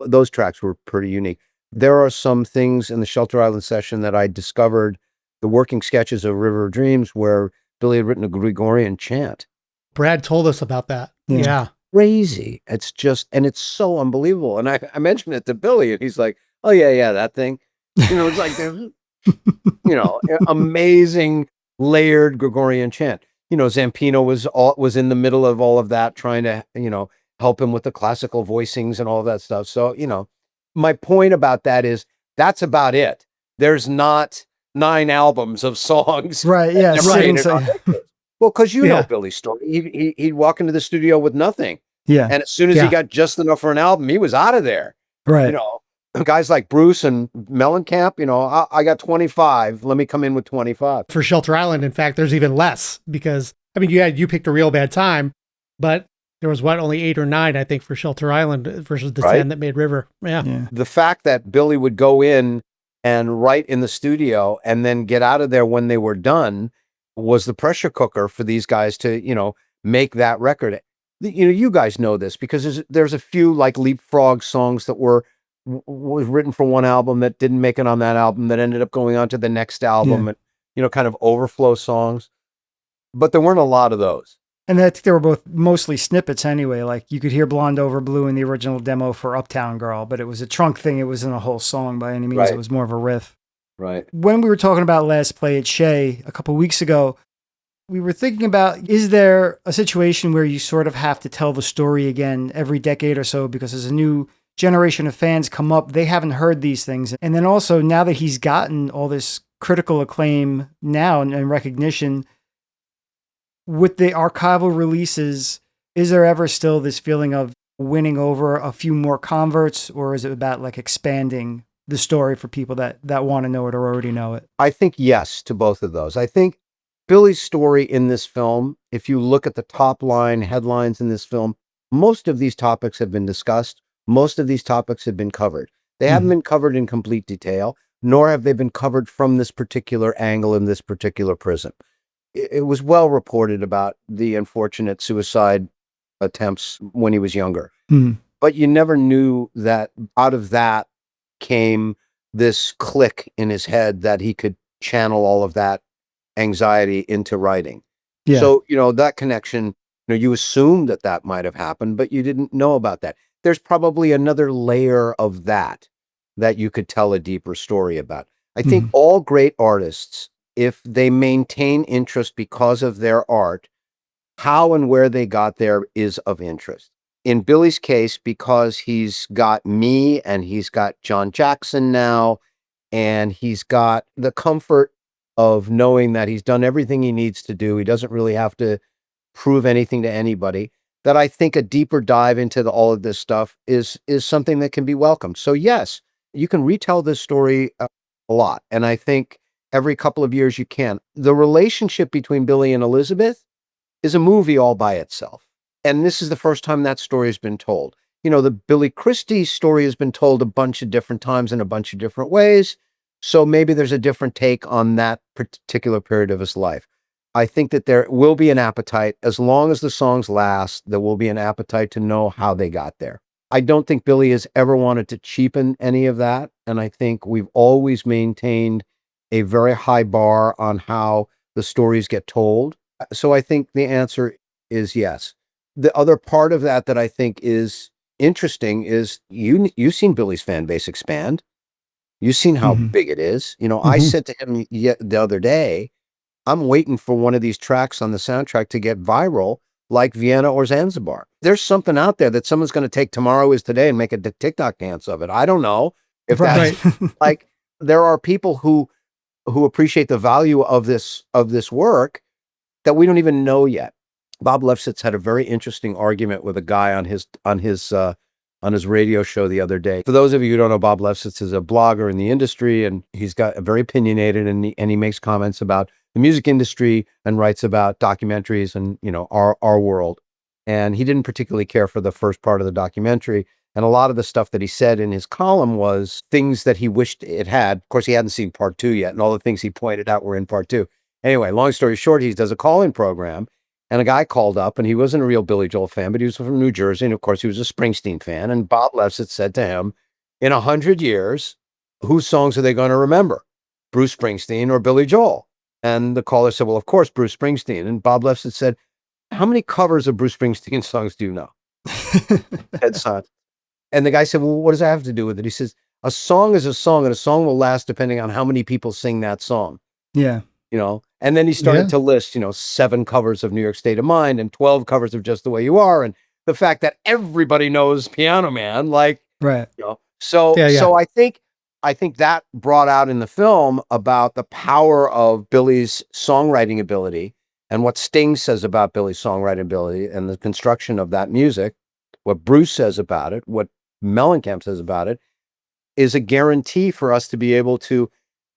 those tracks were pretty unique. There are some things in the Shelter Island session that I discovered, the working sketches of River of Dreams, where Billy had written a Gregorian chant. Brad told us about that. Yeah. Crazy. It's just, and it's so unbelievable. And I mentioned it to Billy and he's like, oh yeah, that thing. It's like, amazing layered Gregorian chant. Zampino was in the middle of all of that, trying to, help him with the classical voicings and all of that stuff. So, my point about that is that's about it. There's not 9 albums of songs. Right. Yeah. Well, because know Billy's story. He'd walk into the studio with nothing. Yeah. And as soon as he got just enough for an album, he was out of there. Right. Guys like Bruce and Mellencamp, I got 25. Let me come in with 25. For Shelter Island, in fact, there's even less because, you picked a real bad time, but there was only 8 or 9, I think, for Shelter Island versus the 10 that made River. Yeah. The fact that Billy would go in and write in the studio and then get out of there when they were done was the pressure cooker for these guys to, make that record. You guys know this because there's a few like leapfrog songs that was written for one album that didn't make it on that album that ended up going on to the next album and, kind of overflow songs. But there weren't a lot of those. And I think they were both mostly snippets anyway. Like you could hear Blonde Over Blue in the original demo for Uptown Girl, but it was a trunk thing. It wasn't a whole song by any means. Right. It was more of a riff. Right. When we were talking about Last Play at Shea a couple weeks ago, we were thinking about, is there a situation where you sort of have to tell the story again every decade or so because as a new generation of fans come up, they haven't heard these things. And then also now that he's gotten all this critical acclaim now and recognition, with the archival releases, is there ever still this feeling of winning over a few more converts, or is it about like expanding the story for people that want to know it or already know it? I think yes to both of those. I think Billy's story in this film, if you look at the top line headlines in this film, most of these topics have been discussed. Most of these topics have been covered. They haven't been covered in complete detail, nor have they been covered from this particular angle in this particular prism. It was well reported about the unfortunate suicide attempts when he was younger. But you never knew that out of that came this click in his head that he could channel all of that anxiety into writing. Yeah. So, that connection, you assumed that might have happened, but you didn't know about that. There's probably another layer of that you could tell a deeper story about. I think all great artists, if they maintain interest because of their art, how and where they got there is of interest. In Billy's case, because he's got me and he's got John Jackson now, and he's got the comfort of knowing that he's done everything he needs to do. He doesn't really have to prove anything to anybody. That I think a deeper dive into all of this stuff is something that can be welcomed. So yes, you can retell this story a lot. And I think every couple of years you can. The relationship between Billy and Elizabeth is a movie all by itself. And this is the first time that story has been told. The Billy Christie story has been told a bunch of different times in a bunch of different ways. So maybe there's a different take on that particular period of his life. I think that there will be an appetite. As long as the songs last, there will be an appetite to know how they got there. I don't think Billy has ever wanted to cheapen any of that. And I think we've always maintained a very high bar on how the stories get told. So I think the answer is yes. The other part of that I think is interesting is you've seen Billy's fan base expand. You've seen how big it is. I said to him the other day, I'm waiting for one of these tracks on the soundtrack to get viral like Vienna or Zanzibar. There's something out there that someone's going to take Tomorrow Is Today and make a TikTok dance of it. I don't know if that's like, there are people who appreciate the value of this work that we don't even know yet. Bob Lefsetz had a very interesting argument with a guy on his radio show the other day. For those of you who don't know, Bob Lefsetz is a blogger in the industry, and he's got a very opinionated, and he makes comments about the music industry and writes about documentaries and our world. And he didn't particularly care for the first part of the documentary. And a lot of the stuff that he said in his column was things that he wished it had. Of course, he hadn't seen part 2 yet, and all the things he pointed out were in part 2. Anyway, long story short, he does a call-in program, and a guy called up, and he wasn't a real Billy Joel fan, but he was from New Jersey, and of course, he was a Springsteen fan. And Bob Lefsetz said to him, in 100 years, whose songs are they going to remember? Bruce Springsteen or Billy Joel? And the caller said, well, of course, Bruce Springsteen. And Bob Lefsetz said, how many covers of Bruce Springsteen songs do you know? Dead silence. And the guy said, well, what does that have to do with it? He says, a song is a song, and a song will last depending on how many people sing that song. Yeah. And then he started to list, 7 covers of New York State of Mind and 12 covers of Just the Way You Are. And the fact that everybody knows Piano Man, like, right. So I think that brought out in the film about the power of Billy's songwriting ability and what Sting says about Billy's songwriting ability and the construction of that music, what Bruce says about it, what Mellencamp says about it, is a guarantee for us to be able to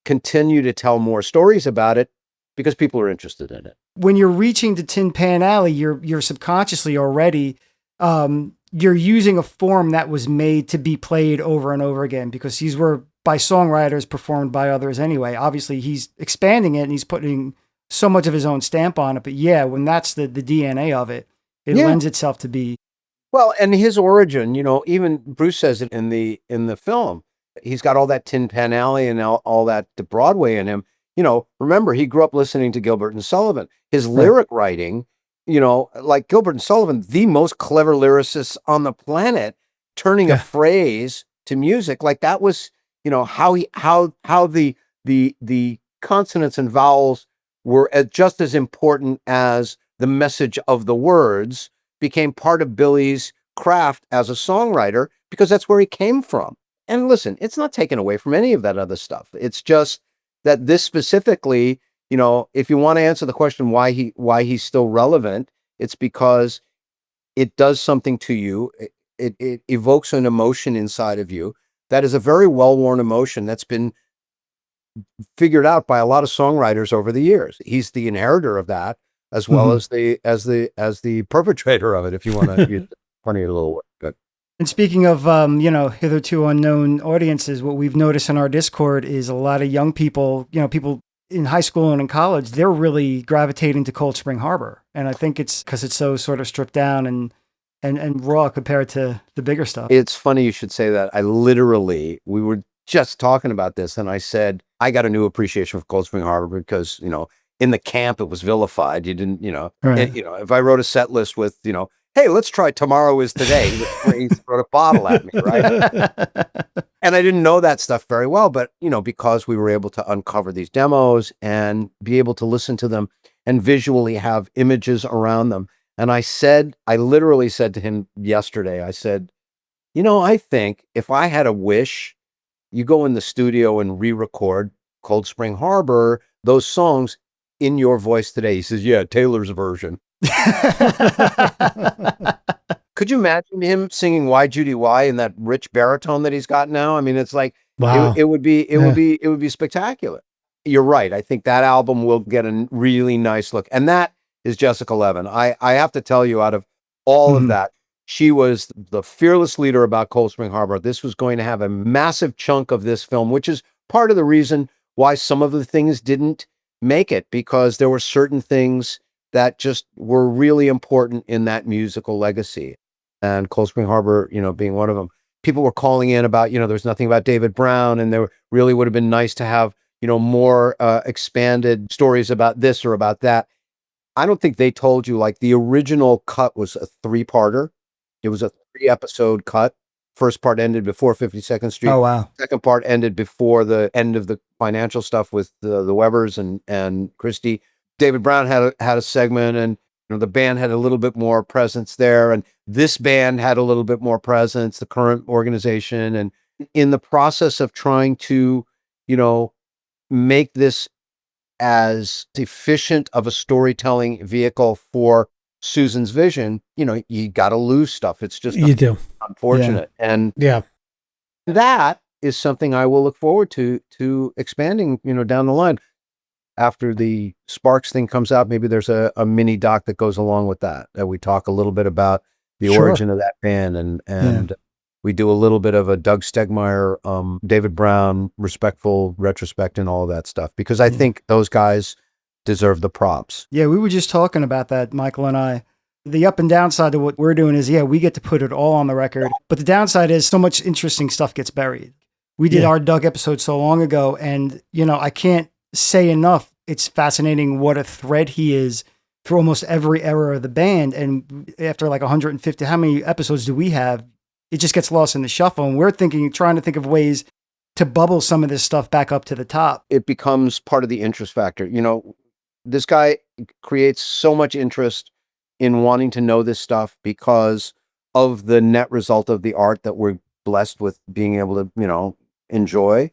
continue to tell more stories about it because people are interested in it. When you're reaching to Tin Pan Alley, you're subconsciously already, you're using a form that was made to be played over and over again because these were by songwriters performed by others anyway. Obviously, he's expanding it and he's putting so much of his own stamp on it. But yeah, when that's the DNA of it, it lends itself to be. Well, and his origin, even Bruce says it in the film. He's got all that Tin Pan Alley and all that the Broadway in him. Remember, he grew up listening to Gilbert and Sullivan. His lyric writing, like Gilbert and Sullivan, the most clever lyricists on the planet, turning a phrase to music. Like that was, how the consonants and vowels were just as important as the message of the words became part of Billy's craft as a songwriter because that's where he came from. And listen, it's not taken away from any of that other stuff. It's just that this specifically, if you want to answer the question why he's still relevant, it's because it does something to you. It evokes an emotion inside of you that is a very well-worn emotion that's been figured out by a lot of songwriters over the years. He's the inheritor of that, as well as the perpetrator of it, if you want to use funny little word. Good. And speaking of, hitherto unknown audiences, what we've noticed in our Discord is a lot of young people, people in high school and in college, they're really gravitating to Cold Spring Harbor. And I think it's because it's so sort of stripped down and raw compared to the bigger stuff. It's funny you should say that. We were just talking about this, and I said, I got a new appreciation for Cold Spring Harbor because, in the camp, it was vilified. You didn't, Right. and, if I wrote a set list with, hey, let's try Tomorrow is Today, he throw a bottle at me, right? And I didn't know that stuff very well, but, because we were able to uncover these demos and be able to listen to them and visually have images around them. And I literally said to him yesterday, I said, I think if I had a wish, you go in the studio and re-record Cold Spring Harbor, those songs in your voice today. He says, yeah, Taylor's version. Could you imagine him singing Why Judy Why in that rich baritone that he's got now? I mean, it's like, Wow. it would be spectacular. You're right. I think that album will get a really nice look. And that is Jessica Levin. I have to tell you, out of all of that, she was the fearless leader about Cold Spring Harbor. This was going to have a massive chunk of this film, which is part of the reason why some of the things didn't make it, because there were certain things that just were really important in that musical legacy. And Cold Spring Harbor, being one of them. People were calling in about, there's nothing about David Brown, and there really would have been nice to have, more expanded stories about this or about that. I don't think they told you, like, the original cut was a 3-parter. It was a 3-episode cut. First part ended before 52nd Street. Oh, wow. Second part ended before the end of the financial stuff with the Webbers and Christie. David Brown had a segment, and the band had a little bit more presence there, and this band had a little bit more presence, the current organization. And in the process of trying to, make this as efficient of a storytelling vehicle for Susan's vision, you got to lose stuff. It's just You do. unfortunate. Yeah. And Yeah. that is something I will look forward to expanding, down the line. After the Sparks thing comes out, maybe there's a mini doc that goes along with that we talk a little bit about the origin of that band, and we do a little bit of a Doug Stegmeyer, David Brown, respectful retrospect and all of that stuff, because I think those guys deserve the props. Yeah, we were just talking about that, Michael and I. The up and downside of what we're doing is, we get to put it all on the record. But the downside is so much interesting stuff gets buried. We did our Doug episode so long ago, and, I can't say enough. It's fascinating what a thread he is for almost every era of the band. And after like 150, how many episodes do we have? It just gets lost in the shuffle. And we're trying to think of ways to bubble some of this stuff back up to the top. It becomes part of the interest factor. This guy creates so much interest in wanting to know this stuff because of the net result of the art that we're blessed with being able to, enjoy.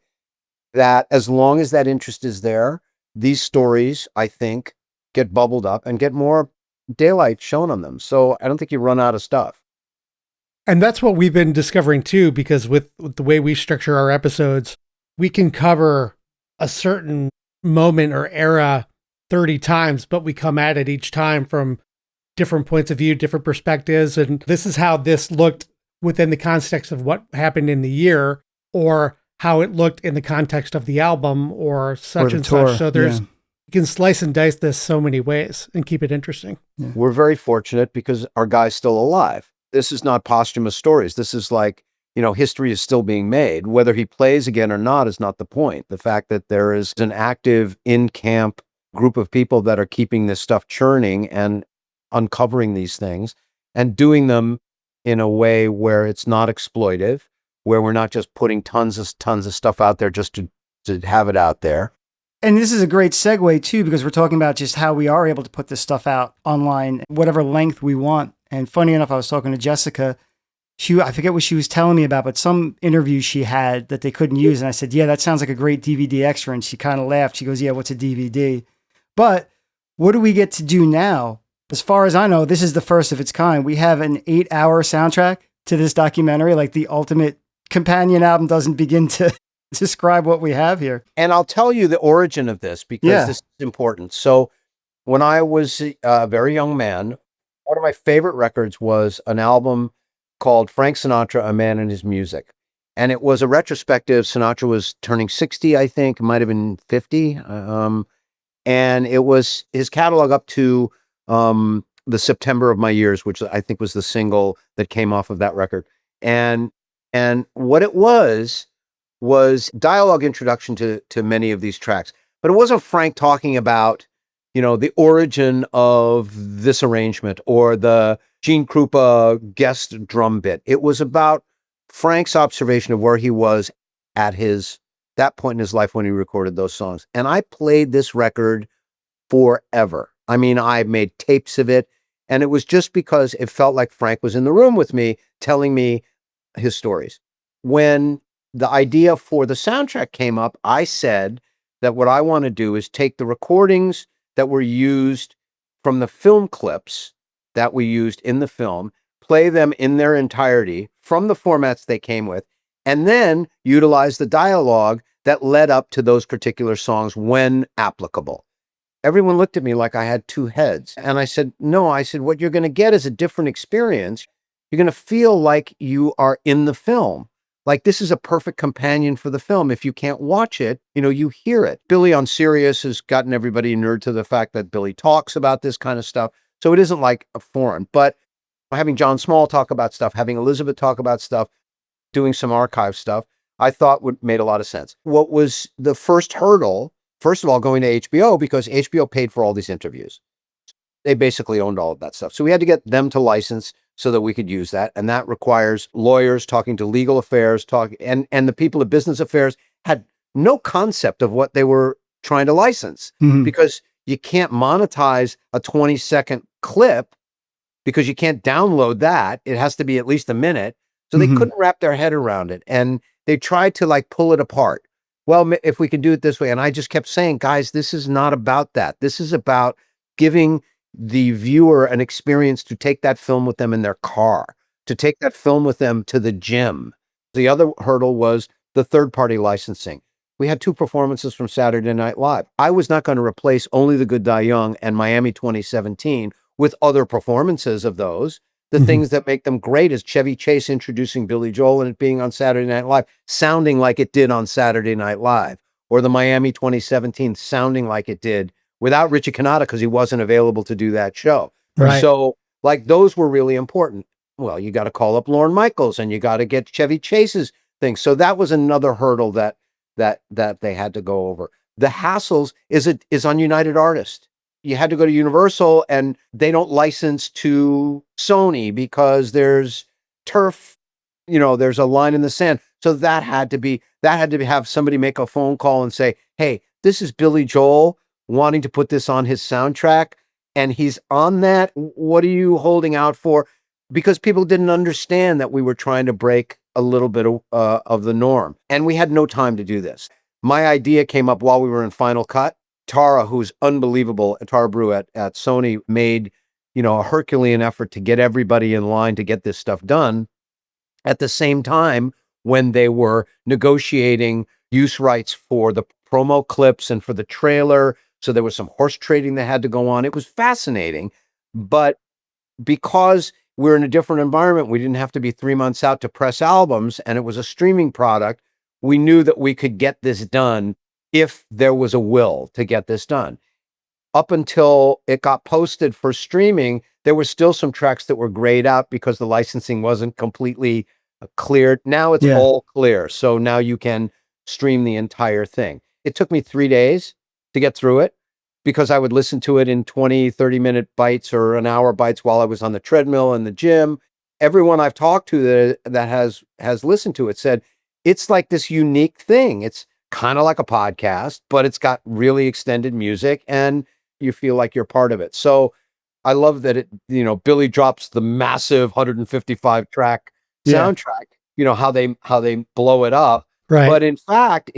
That as long as that interest is there, these stories, I think, get bubbled up and get more daylight shown on them. So I don't think you run out of stuff. And that's what we've been discovering too, because with the way we structure our episodes, we can cover a certain moment or era 30 times, but we come at it each time from different points of view, different perspectives. And this is how this looked within the context of what happened in the year, or how it looked in the context of the album, or such and tour. such. So you can slice and dice this so many ways and keep it interesting. Yeah. We're very fortunate because our guy's still alive. This is not posthumous stories. This is like, history is still being made. Whether he plays again or not is not the point. The fact that there is an active in-camp group of people that are keeping this stuff churning and uncovering these things and doing them in a way where it's not exploitive, where we're not just putting tons of stuff out there just to have it out there. And this is a great segue too, because we're talking about just how we are able to put this stuff out online, whatever length we want. And funny enough, I was talking to Jessica. I forget what she was telling me about, but some interview she had that they couldn't use. And I said, yeah, that sounds like a great DVD extra. And she kind of laughed. She goes, yeah, what's a DVD? But what do we get to do now? As far as I know, this is the first of its kind. We have an 8-hour soundtrack to this documentary. Like the ultimate companion album doesn't begin to describe what we have here. And I'll tell you the origin of this because this is important. So when I was a very young man, one of my favorite records was an album called Frank Sinatra, A Man and His Music. And it was a retrospective. Sinatra was turning 60, I think, it might have been 50. And it was his catalog up to The September of My Years, which I think was the single that came off of that record. And what it was dialogue introduction to many of these tracks. But it wasn't Frank talking about, the origin of this arrangement or the Gene Krupa guest drum bit. It was about Frank's observation of where he was at that point in his life when he recorded those songs. And I played this record forever. I mean, I made tapes of it, and it was just because it felt like Frank was in the room with me telling me his stories. When the idea for the soundtrack came up, I said that what I want to do is take the recordings that were used from the film clips that we used in the film, play them in their entirety from the formats they came with, and then utilize the dialogue that led up to those particular songs when applicable. Everyone looked at me like I had two heads. And I said, no, what you're going to get is a different experience. You're going to feel like you are in the film. Like this is a perfect companion for the film. If you can't watch it, you hear it. Billy on Sirius has gotten everybody nerd to the fact that Billy talks about this kind of stuff. So it isn't like a foreign, but having John Small talk about stuff, having Elizabeth talk about stuff, doing some archive stuff, I thought made a lot of sense. What was the first hurdle? First of all, going to HBO, because HBO paid for all these interviews. They basically owned all of that stuff. So we had to get them to license so that we could use that. And that requires lawyers talking to legal affairs, and the people of business affairs had no concept of what they were trying to license, because you can't monetize a 20-second clip because you can't download that. It has to be at least a minute. So they couldn't wrap their head around it. And they tried to pull it apart. Well, if we could do it this way. And I just kept saying, guys, this is not about that. This is about giving the viewer an experience to take that film with them in their car, to take that film with them to the gym. The other hurdle was the third-party licensing. We had 2 performances from Saturday Night Live. I was not going to replace Only the Good Die Young and Miami 2017 with other performances of those. The things that make them great is Chevy Chase introducing Billy Joel and it being on Saturday Night Live, sounding like it did on Saturday Night Live, or the Miami 2017 sounding like it did without Richie Cannata because he wasn't available to do that show. Right. So those were really important. Well, you got to call up Lorne Michaels and you got to get Chevy Chase's thing. So that was another hurdle that they had to go over. The hassles is on United Artists. You had to go to Universal and they don't license to Sony because there's turf, there's a line in the sand. So that had to have somebody make a phone call and say, hey, this is Billy Joel wanting to put this on his soundtrack and he's on that. What are you holding out for? Because people didn't understand that we were trying to break a little bit of the norm. And we had no time to do this. My idea came up while we were in Final Cut. Tara, who's unbelievable, Tara Brew at Sony, made, a Herculean effort to get everybody in line to get this stuff done at the same time when they were negotiating use rights for the promo clips and for the trailer. So there was some horse trading that had to go on. It was fascinating. But because we're in a different environment, we didn't have to be 3 months out to press albums, and it was a streaming product. We knew that we could get this done if there was a will to get this done. Up until it got posted for streaming, there were still some tracks that were grayed out because the licensing wasn't completely cleared. Now it's all clear. So now you can stream the entire thing. It took me 3 days to get through it because I would listen to it in 20, 30-minute bites or an hour bites while I was on the treadmill in the gym. Everyone I've talked to that has listened to it said, it's like this unique thing. It's kind of like a podcast, but it's got really extended music and you feel like you're part of it. So I love that Billy drops the massive 155 track soundtrack, how they blow it up. Right. But in fact,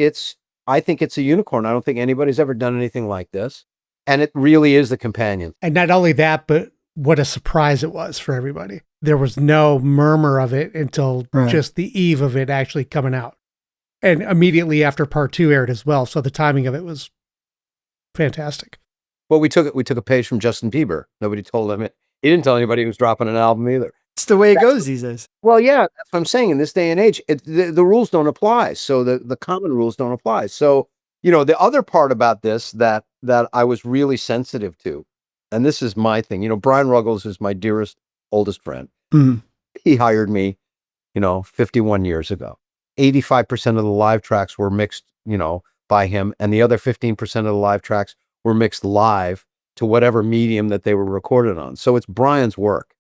I think it's a unicorn. I don't think anybody's ever done anything like this. And it really is the companion. And not only that, but what a surprise it was for everybody. There was no murmur of it until just the eve of it actually coming out. And immediately after part 2 aired as well. So the timing of it was fantastic. Well, we took a page from Justin Bieber. Nobody told him it. He didn't tell anybody he was dropping an album either. It's the way it goes these days. Well, yeah, that's what I'm saying. In this day and age, the rules don't apply. So the common rules don't apply. So, the other part about this that I was really sensitive to, and this is my thing, Brian Ruggles is my dearest, oldest friend. Mm. He hired me, 51 years ago. 85% of the live tracks were mixed, by him. And the other 15% of the live tracks were mixed live to whatever medium that they were recorded on. So it's Brian's work.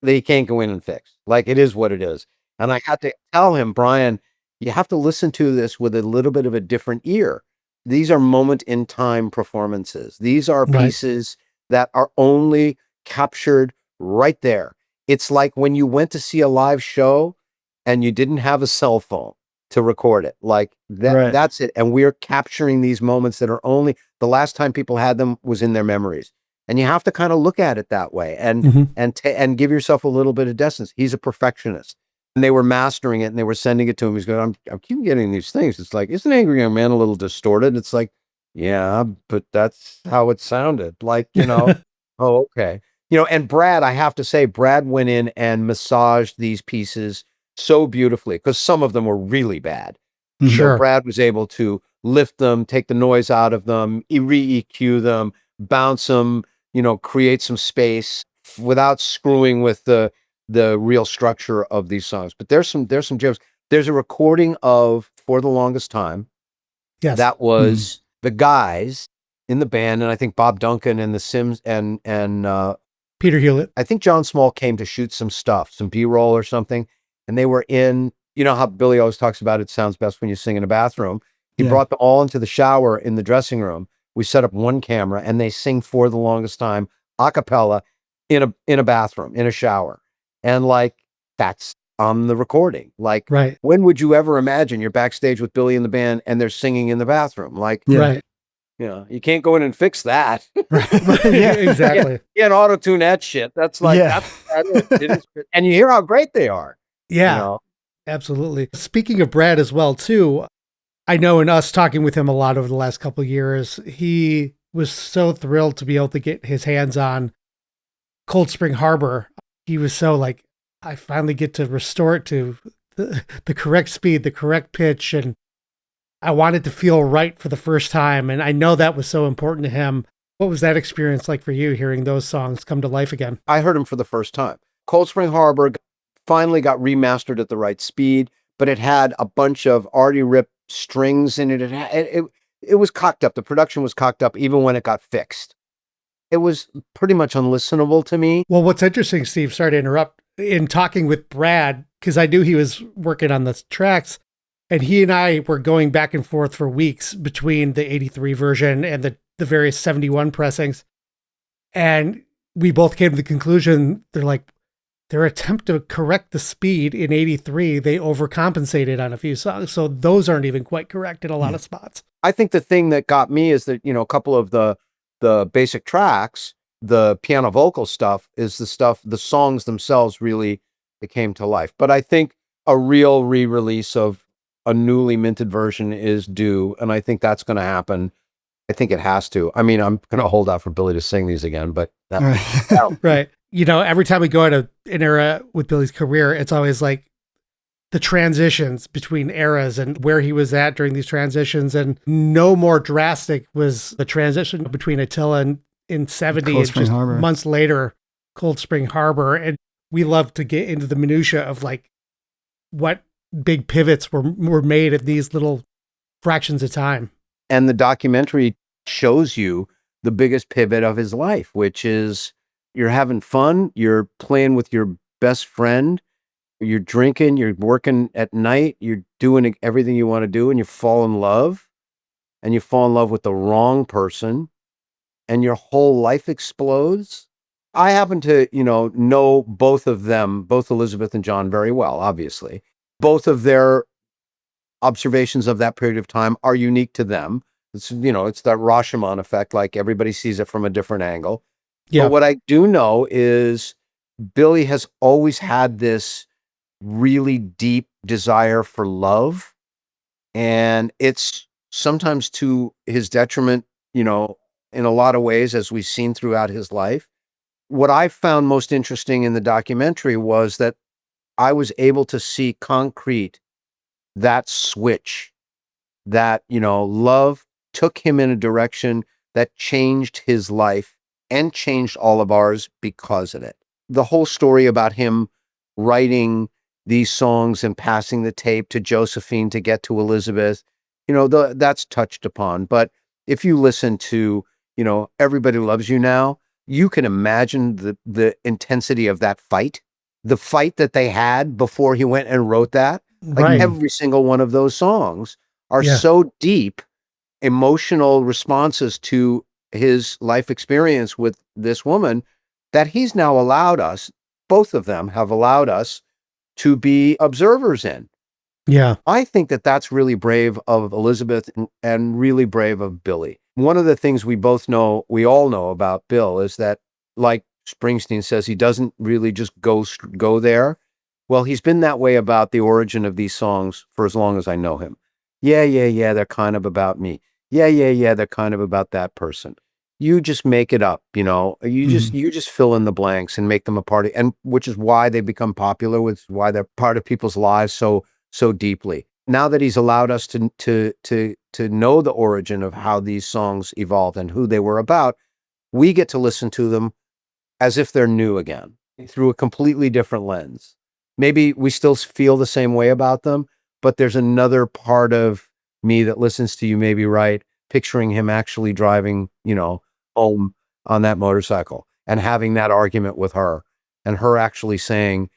They can't go in and fix. Like, it is what it is. And I had to tell him, Brian, you have to listen to this with a little bit of a different ear. These are moment in time performances. These are pieces that are only captured right there. It's like when you went to see a live show and you didn't have a cell phone to record it. Like that, that's it. And we're capturing these moments that are only the last time people had them was in their memories. And you have to kind of look at it that way and give yourself a little bit of distance. He's a perfectionist. And they were mastering it and they were sending it to him. He's going, I keep getting these things. It's like, isn't Angry Young Man a little distorted? It's like, yeah, but that's how it sounded. Like, oh, okay. And Brad, I have to say, Brad went in and massaged these pieces so beautifully because some of them were really bad. Sure. So Brad was able to lift them, take the noise out of them, re-EQ them, bounce them, create some space without screwing with the real structure of these songs. But there's some gems. There's a recording of For the Longest Time. Yes. That was the guys in the band, and I think Bob Duncan and the Sims and Peter Hewlett. I think John Small came to shoot some stuff, some B-roll or something, and they were in, how Billy always talks about it sounds best when you sing in a bathroom. He brought them all into the shower in the dressing room. We set up one camera and they sing For the Longest Time a cappella in a bathroom, in a shower. And like, that's on the recording. Like, when would you ever imagine you're backstage with Billy and the band and they're singing in the bathroom? Like, you can't go in and fix that. Exactly. You can't auto-tune that shit. That's like, and you hear how great they are. Yeah, absolutely. Speaking of Brad as well, too, I know in us talking with him a lot over the last couple of years, he was so thrilled to be able to get his hands on Cold Spring Harbor. He was so like, I finally get to restore it to the correct speed, the correct pitch, and I wanted to feel right for the first time. And I know that was so important to him. What was that experience like for you, hearing those songs come to life again? I heard them for the first time. Cold Spring Harbor finally got remastered at the right speed, but it had a bunch of already ripped strings in it. It was cocked up. The production was cocked up even when it got fixed. It was pretty much unlistenable to me. Well, what's interesting, Steve, sorry to interrupt, in talking with Brad, because I knew he was working on the tracks, and he and I were going back and forth for weeks between the 83 version and the various 71 pressings. And we both came to the conclusion, they're like, their attempt to correct the speed in 83, they overcompensated on a few songs. So those aren't even quite correct in a lot of spots. I think the thing that got me is that, a couple of the basic tracks, the piano vocal stuff is the songs themselves really, it came to life. But I think a real re-release of a newly minted version is due. And I think that's going to happen. I think it has to. I mean, I'm going to hold out for Billy to sing these again, but right. Every time we go into an era with Billy's career, it's always like the transitions between eras and where he was at during these transitions. And no more drastic was the transition between Attila and in 70 and just months later, Cold Spring Harbor. And we love to get into the minutia of like what big pivots were made at these little fractions of time. And the documentary shows you the biggest pivot of his life, which is you're having fun, you're playing with your best friend, you're drinking, you're working at night, you're doing everything you want to do, and you fall in love, and you fall in love with the wrong person, and your whole life explodes. I happen to, know both of them, both Elizabeth and John, very well, obviously. Both of their observations of that period of time are unique to them. It's, it's that Rashomon effect. Like everybody sees it from a different angle. Yeah. But what I do know is Billy has always had this really deep desire for love. And it's sometimes to his detriment, in a lot of ways, as we've seen throughout his life. What I found most interesting in the documentary was that I was able to see concrete that switch, that, love took him in a direction that changed his life and changed all of ours because of it. The whole story about him writing these songs and passing the tape to Josephine to get to Elizabeth, that's touched upon. But if you listen to, Everybody Loves You Now, you can imagine the intensity of that fight, the fight that they had before he went and wrote that. Like Right. every single one of those songs are Yeah. so deep emotional responses to his life experience with this woman that he's now allowed us, both of them have allowed us to be observers in. Yeah. I think that that's really brave of Elizabeth and really brave of Billy. One of the things we all know about Bill is that, like Springsteen says, he doesn't really just go there. Well, he's been that way about the origin of these songs for as long as I know him. Yeah, they're kind of about me. Yeah, they're kind of about that person. You just make it up, you just fill in the blanks and make them a part of, and which is why they become popular, which is why they're part of people's lives so deeply. Now that he's allowed us to know the origin of how these songs evolved and who they were about, we get to listen to them as if they're new again through a completely different lens. Maybe we still feel the same way about them, but there's another part of me that listens to You May Be Right, picturing him actually driving, home on that motorcycle and having that argument with her and her actually saying,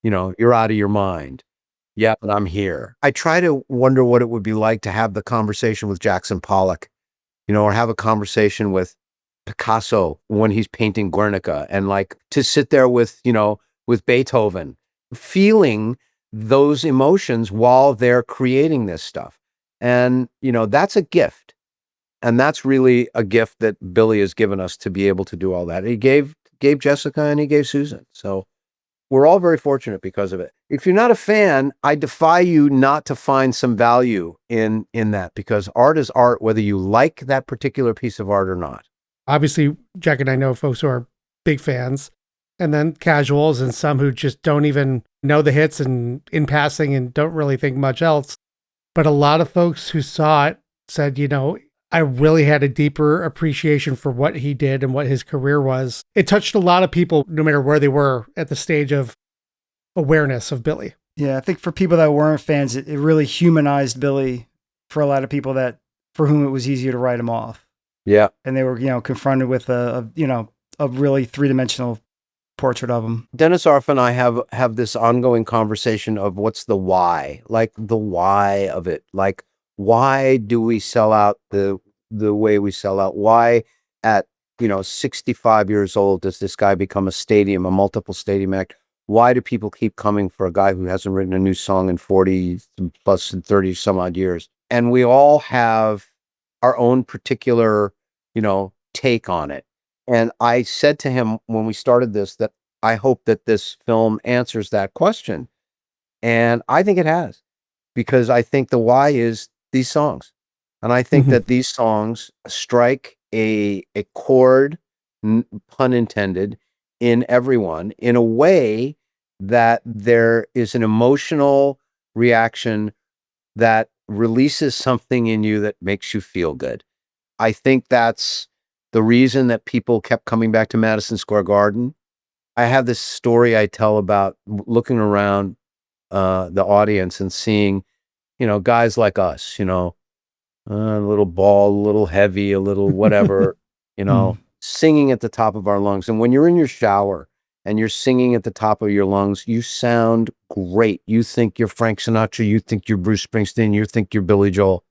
you're out of your mind. Yeah, but I'm here. I try to wonder what it would be like to have the conversation with Jackson Pollock, or have a conversation with Picasso when he's painting Guernica, and like to sit there with, with Beethoven, feeling those emotions while they're creating this stuff. And, that's a gift. And that's really a gift that Billy has given us to be able to do all that. He gave Jessica and he gave Susan. So we're all very fortunate because of it. If you're not a fan, I defy you not to find some value in that, because art is art, whether you like that particular piece of art or not. Obviously, Jack and I know folks who are big fans, and then casuals and some who just don't even know the hits and in passing and don't really think much else. But a lot of folks who saw it said, I really had a deeper appreciation for what he did and what his career was. It touched a lot of people, no matter where they were at the stage of awareness of Billy. Yeah, I think for people that weren't fans, it really humanized Billy for a lot of people for whom it was easier to write him off. Yeah. And they were, confronted with a really three-dimensional portrait of him. Dennis Arf and I have this ongoing conversation of what's the why, like the why of it. Like, why do we sell out the way we sell out? Why at, 65 years old does this guy become a multiple stadium act? Why do people keep coming for a guy who hasn't written a new song in 40 plus 30 some odd years? And we all have our own particular, take on it. And I said to him when we started this, that I hope that this film answers that question. And I think it has, because I think the why is these songs. And I think that these songs strike a chord, pun intended, in everyone in a way that there is an emotional reaction that releases something in you that makes you feel good. I think that's the reason that people kept coming back to Madison Square Garden. I have this story I tell about looking around the audience and seeing, guys like us, a little bald, a little heavy, a little whatever, singing at the top of our lungs. And when you're in your shower and you're singing at the top of your lungs, you sound great. You think you're Frank Sinatra, you think you're Bruce Springsteen, you think you're Billy Joel.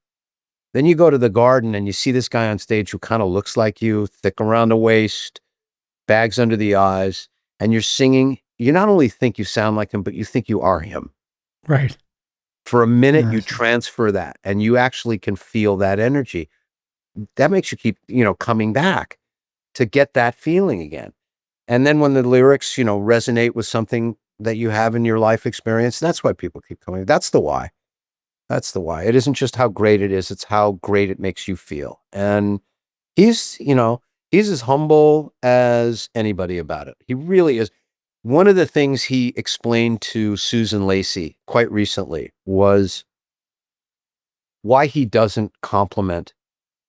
Then you go to the Garden and you see this guy on stage who kind of looks like you, thick around the waist, bags under the eyes, and you're singing. You not only think you sound like him, but you think you are him. Right. For a minute, you Nice. transfer that and you actually can feel that energy. that makes you keep, coming back to get that feeling again. And then when the lyrics, resonate with something that you have in your life experience, that's why people keep coming. That's the why. That's the why. It isn't just how great it is, it's how great it makes you feel. And he's as humble as anybody about it. He really is. One of the things he explained to Susan Lacy quite recently was why he doesn't compliment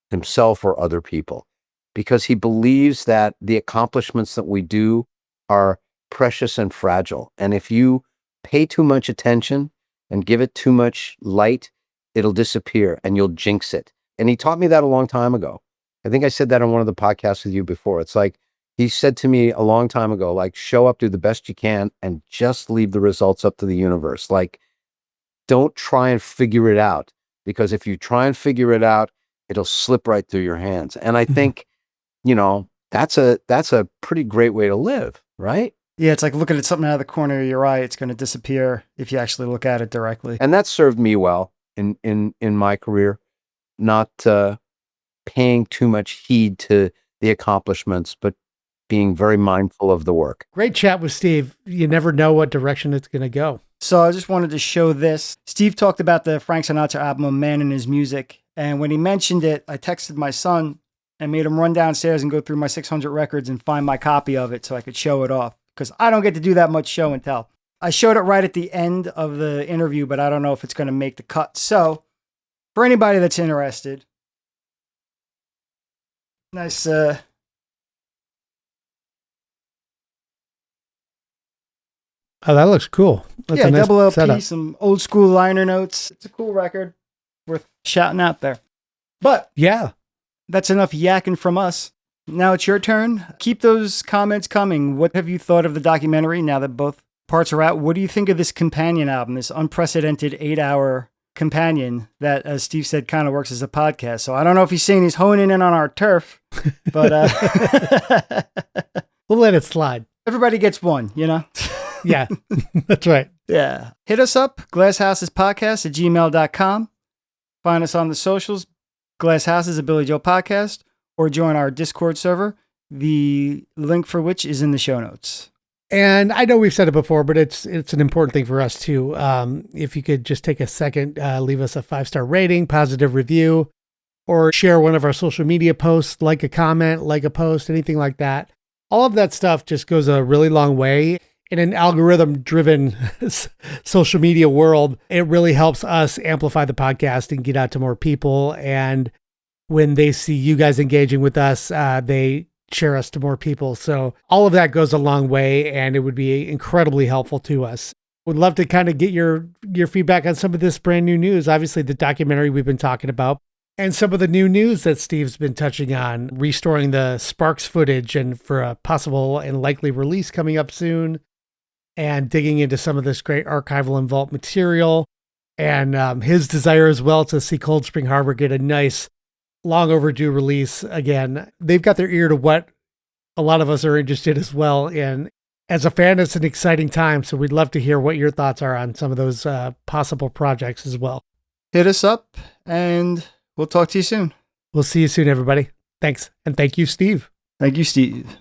himself or other people, because he believes that the accomplishments that we do are precious and fragile. And if you pay too much attention and give it too much light, it'll disappear and you'll jinx it. And he taught me that a long time ago. I think I said that on one of the podcasts with you before. It's like, he said to me a long time ago, like, show up, do the best you can, and just leave the results up to the universe. Like, don't try and figure it out, because if you try and figure it out, it'll slip right through your hands. And I think, that's a pretty great way to live, right? Yeah, it's like looking at something out of the corner of your eye. It's going to disappear if you actually look at it directly. And that served me well in my career, not paying too much heed to the accomplishments, but being very mindful of the work. Great chat with Steve. You never know what direction it's going to go. So I just wanted to show this. Steve talked about the Frank Sinatra album, A Man and His Music. And when he mentioned it, I texted my son and made him run downstairs and go through my 600 records and find my copy of it so I could show it off, because I don't get to do that much show and tell. I showed it right at the end of the interview, but I don't know if it's going to make the cut. So for anybody that's interested, nice, Oh, that looks cool. That's a nice double LP, setup. some old school liner notes. It's a cool record, worth shouting out there. But Yeah. that's enough yakking from us. Now it's your turn. Keep those comments coming. What have you thought of the documentary now that both parts are out? What do you think of this companion album, this unprecedented 8-hour companion that, as Steve said, kind of works as a podcast? So I don't know if he's saying he's honing in on our turf, but We'll let it slide. everybody gets one, Yeah, that's right. Yeah. Hit us up, glasshousespodcast@gmail.com. Find us on the socials, Glass Houses, a Billy Joel podcast, or join our Discord server, the link for which is in the show notes. And I know we've said it before, but it's an important thing for us too. If you could just take a second, leave us a 5-star rating, positive review, or share one of our social media posts, like a comment, like a post, anything like that. All of that stuff just goes a really long way. In an algorithm-driven social media world, it really helps us amplify the podcast and get out to more people. And when they see you guys engaging with us, they share us to more people. So all of that goes a long way, and it would be incredibly helpful to us. Would love to kind of get your feedback on some of this brand new news. Obviously, the documentary we've been talking about, and some of the new news that Steve's been touching on, restoring the Sparks footage and for a possible and likely release coming up soon, and digging into some of this great archival and vault material, and his desire as well to see Cold Spring Harbor get a nice, long overdue release again. They've got their ear to what a lot of us are interested as well in. As a fan, it's an exciting time, so we'd love to hear what your thoughts are on some of those possible projects as well. Hit us up, and we'll talk to you soon. We'll see you soon, everybody. Thanks, and thank you, Steve. Thank you, Steve.